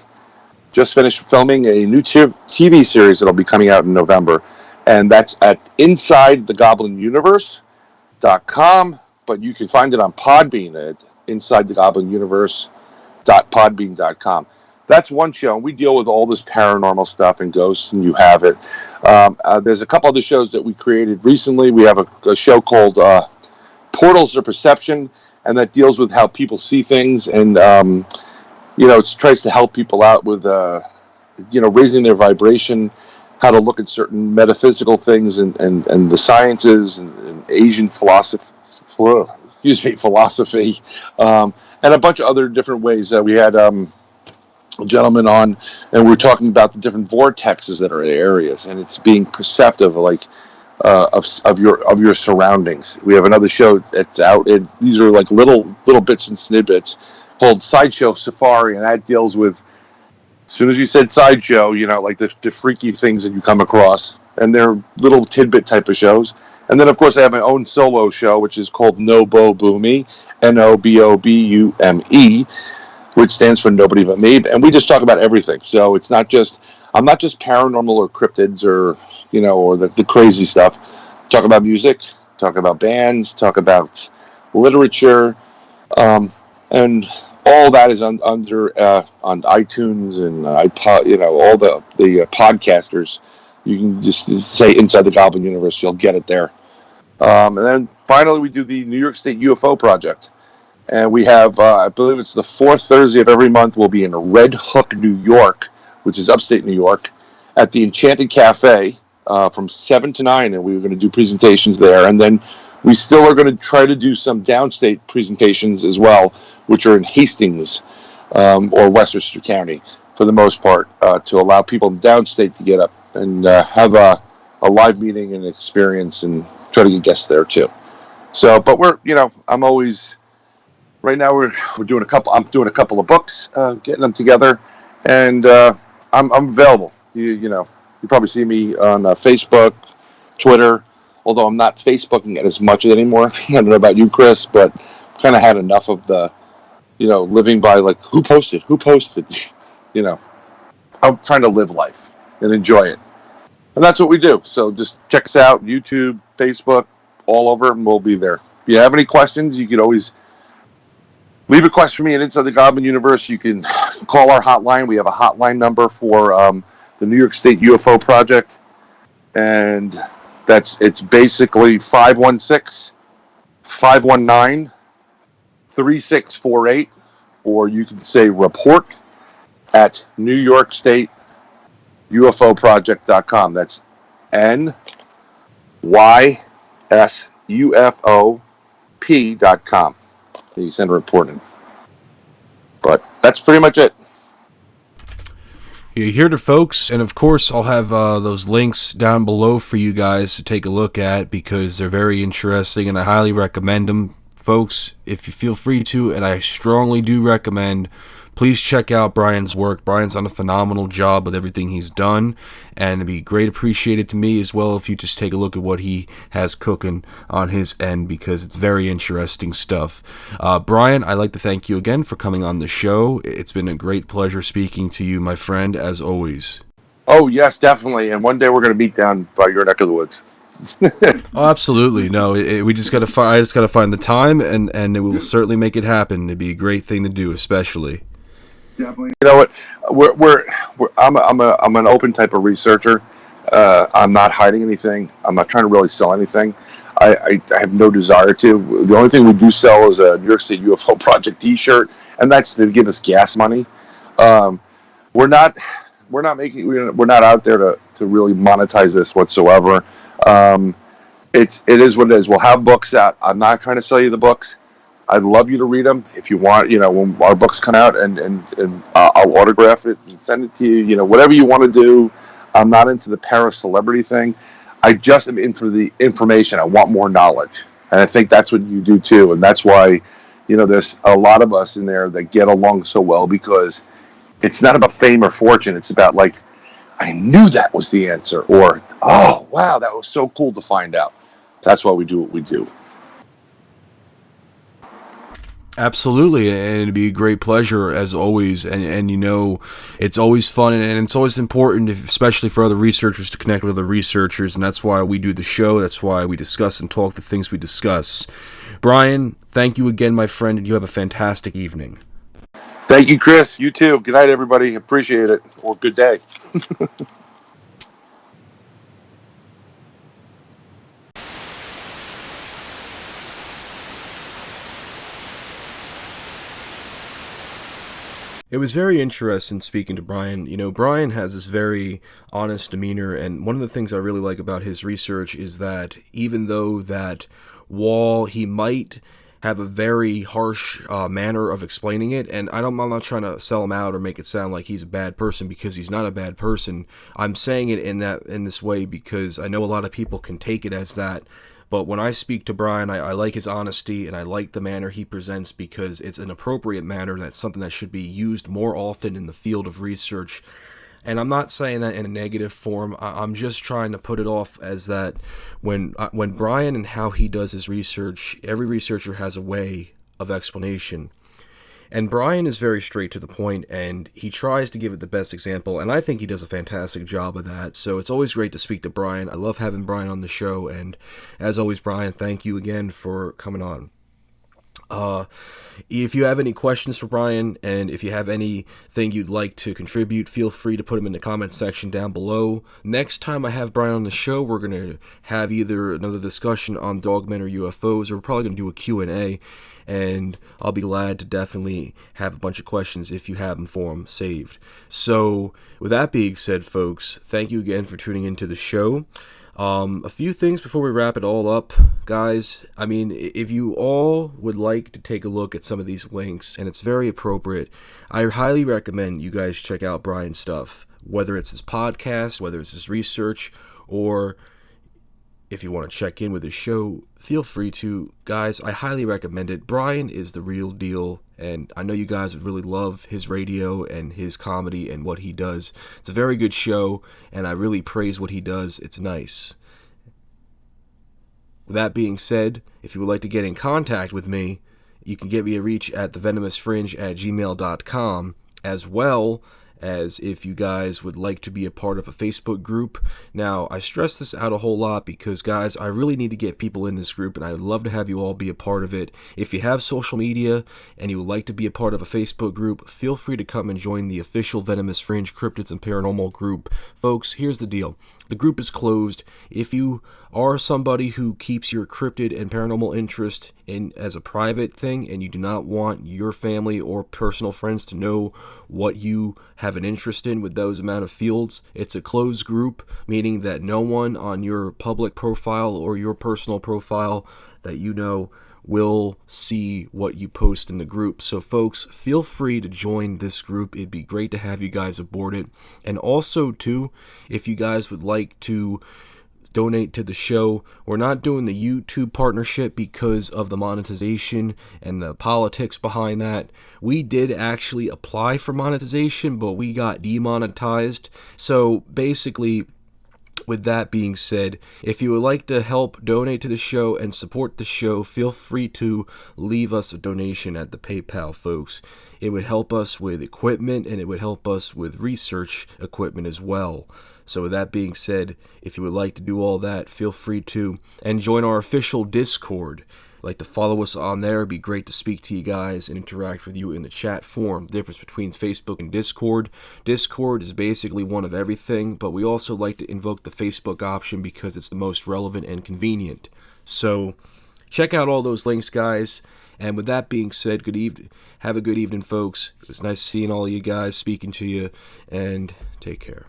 just finished filming a new TV series that'll be coming out in November, and that's at InsideTheGoblinUniverse.com, but you can find it on Podbean at InsideTheGoblinUniverse.podbean.com. That's one show, and we deal with all this paranormal stuff and ghosts, and you have it. There's a couple other shows that we created recently. We have a show called Portals of Perception, and that deals with how people see things, and it tries to help people out with raising their vibration, how to look at certain metaphysical things and the sciences and Asian philosophy, and a bunch of other different ways. We had a gentleman on, and we were talking about the different vortexes that are in areas, and it's being perceptive, of your surroundings. We have another show that's out, and these are like little bits and snippets called Sideshow Safari, and that deals with, as soon as you said sideshow, like the freaky things that you come across, and they're little tidbit type of shows. And then, of course, I have my own solo show, which is called NoBoBuMe, NoBoBuMe, which stands for Nobody But Me. And we just talk about everything. So I'm not just paranormal or cryptids or or the crazy stuff. Talk about music, talk about bands, talk about literature, and all that is under on iTunes and iPod. All the podcasters. You can just say Inside the Goblin Universe, you'll get it there. And then finally, we do the New York State UFO Project. And we have, I believe it's the fourth Thursday of every month, we'll be in Red Hook, New York, which is upstate New York, at the Enchanted Cafe from 7 to 9. And we're going to do presentations there. And then we still are going to try to do some downstate presentations as well, which are in Hastings or Westchester County for the most part, to allow people in downstate to get up and have a live meeting and experience and try to get guests there too. So, but I'm always... Right now we're doing a couple. I'm doing a couple of books, getting them together, and I'm available. You probably see me on Facebook, Twitter. Although I'm not Facebooking it as much anymore. I don't know about you, Chris, but kind of had enough of the, living by like who posted. I'm trying to live life and enjoy it, and that's what we do. So just check us out, YouTube, Facebook, all over, and we'll be there. If you have any questions, you could always leave a question for me at Inside the Goblin Universe. You can call our hotline. We have a hotline number for the New York State UFO Project. And it's basically 516-519-3648. Or you can say report at NewYorkStateUFOProject.com. That's NYSUFOP.com. You send a report in. But that's pretty much it. You heard it, folks, and of course I'll have those links down below for you guys to take a look at because they're very interesting and I highly recommend them. Folks, if you feel free to, and I strongly do recommend, please check out Bryan's work. Bryan's done a phenomenal job with everything he's done, and it'd be great appreciated to me as well if you just take a look at what he has cooking on his end because it's very interesting stuff. Bryan, I'd like to thank you again for coming on the show. It's been a great pleasure speaking to you, my friend, as always. Oh, yes, definitely. And one day we're going to meet down by your neck of the woods. Oh, absolutely. No, we just got to I just got to find the time, and it will certainly make it happen. It'd be a great thing to do, especially. Definitely. You know what? I'm an open type of researcher. I'm not hiding anything. I'm not trying to really sell anything. I have no desire to. The only thing we do sell is a New York State UFO Project T-shirt, and that's to give us gas money. We're not out there to really monetize this whatsoever. It is what it is. We'll have books out. I'm not trying to sell you the books. I'd love you to read them if you want. When our books come out, and I'll autograph it and send it to you. Whatever you want to do. I'm not into the para-celebrity thing. I just am in for the information. I want more knowledge, and I think that's what you do too. And that's why, there's a lot of us in there that get along so well because it's not about fame or fortune. It's about like, I knew that was the answer, or oh wow, that was so cool to find out. That's why we do what we do. Absolutely, and it'd be a great pleasure as always, and it's always fun and it's always important, especially for other researchers, to connect with other researchers, and that's why we do the show. That's why we discuss and talk the things we discuss. Bryan, thank you again, my friend, and you have a fantastic evening. Thank you, Chris. You too. Good night, everybody. Appreciate it. Or good day. It was very interesting speaking to Bryan. Bryan has this very honest demeanor, and one of the things I really like about his research is that even though that while he might have a very harsh manner of explaining it, and I'm not trying to sell him out or make it sound like he's a bad person because he's not a bad person. I'm saying it in this way because I know a lot of people can take it as that. But when I speak to Bryan, I like his honesty and I like the manner he presents because it's an appropriate manner. That's something that should be used more often in the field of research. And I'm not saying that in a negative form. I'm just trying to put it off as that when Bryan and how he does his research, every researcher has a way of explanation. And Bryan is very straight to the point, and he tries to give it the best example, and I think he does a fantastic job of that. So it's always great to speak to Bryan. I love having Bryan on the show, and as always, Bryan, thank you again for coming on. If you have any questions for Bryan, and if you have anything you'd like to contribute, feel free to put them in the comment section down below. Next time I have Bryan on the show, we're going to have either another discussion on Dogman or UFOs, or we're probably going to do a Q&A, and I'll be glad to definitely have a bunch of questions if you have them for them saved. So, with that being said, folks, thank you again for tuning into the show. A few things before we wrap it all up, guys. I mean, if you all would like to take a look at some of these links, and it's very appropriate, I highly recommend you guys check out Bryan's stuff, whether it's his podcast, whether it's his research, or if you want to check in with his show, feel free to. Guys, I highly recommend it. Bryan is the real deal, and I know you guys would really love his radio and his comedy and what he does. It's a very good show, and I really praise what he does. It's nice. With that being said, if you would like to get in contact with me, you can get me a reach at thevenomousfringe@gmail.com, as well as if you guys would like to be a part of a Facebook group. Now, I stress this out a whole lot because, guys, I really need to get people in this group, and I'd love to have you all be a part of it. If you have social media and you would like to be a part of a Facebook group, feel free to come and join the official Venomous Fringe Cryptids and Paranormal group. Folks, here's the deal. The group is closed. If you are somebody who keeps your cryptid and paranormal interest in as a private thing, and you do not want your family or personal friends to know what you have an interest in with those amount of fields, it's a closed group, meaning that no one on your public profile or your personal profile that you know will see what you post in the group. So folks, feel free to join this group. It'd be great to have you guys aboard it. And also too, if you guys would like to donate to the show, we're not doing the YouTube partnership because of the monetization and the politics behind that. We did actually apply for monetization, but we got demonetized. So basically, with that being said, if you would like to help donate to the show and support the show, feel free to leave us a donation at the PayPal, folks. It would help us with equipment, and it would help us with research equipment as well. So with that being said, if you would like to do all that, feel free to. And join our official Discord. Like to follow us on there. It'd be great to speak to you guys and interact with you in the chat forum. The difference between Facebook and Discord. Discord is basically one of everything, but we also like to invoke the Facebook option because it's the most relevant and convenient. So check out all those links, guys. And with that being said, good evening. Have a good evening, folks. It was nice seeing all you guys, speaking to you, and take care.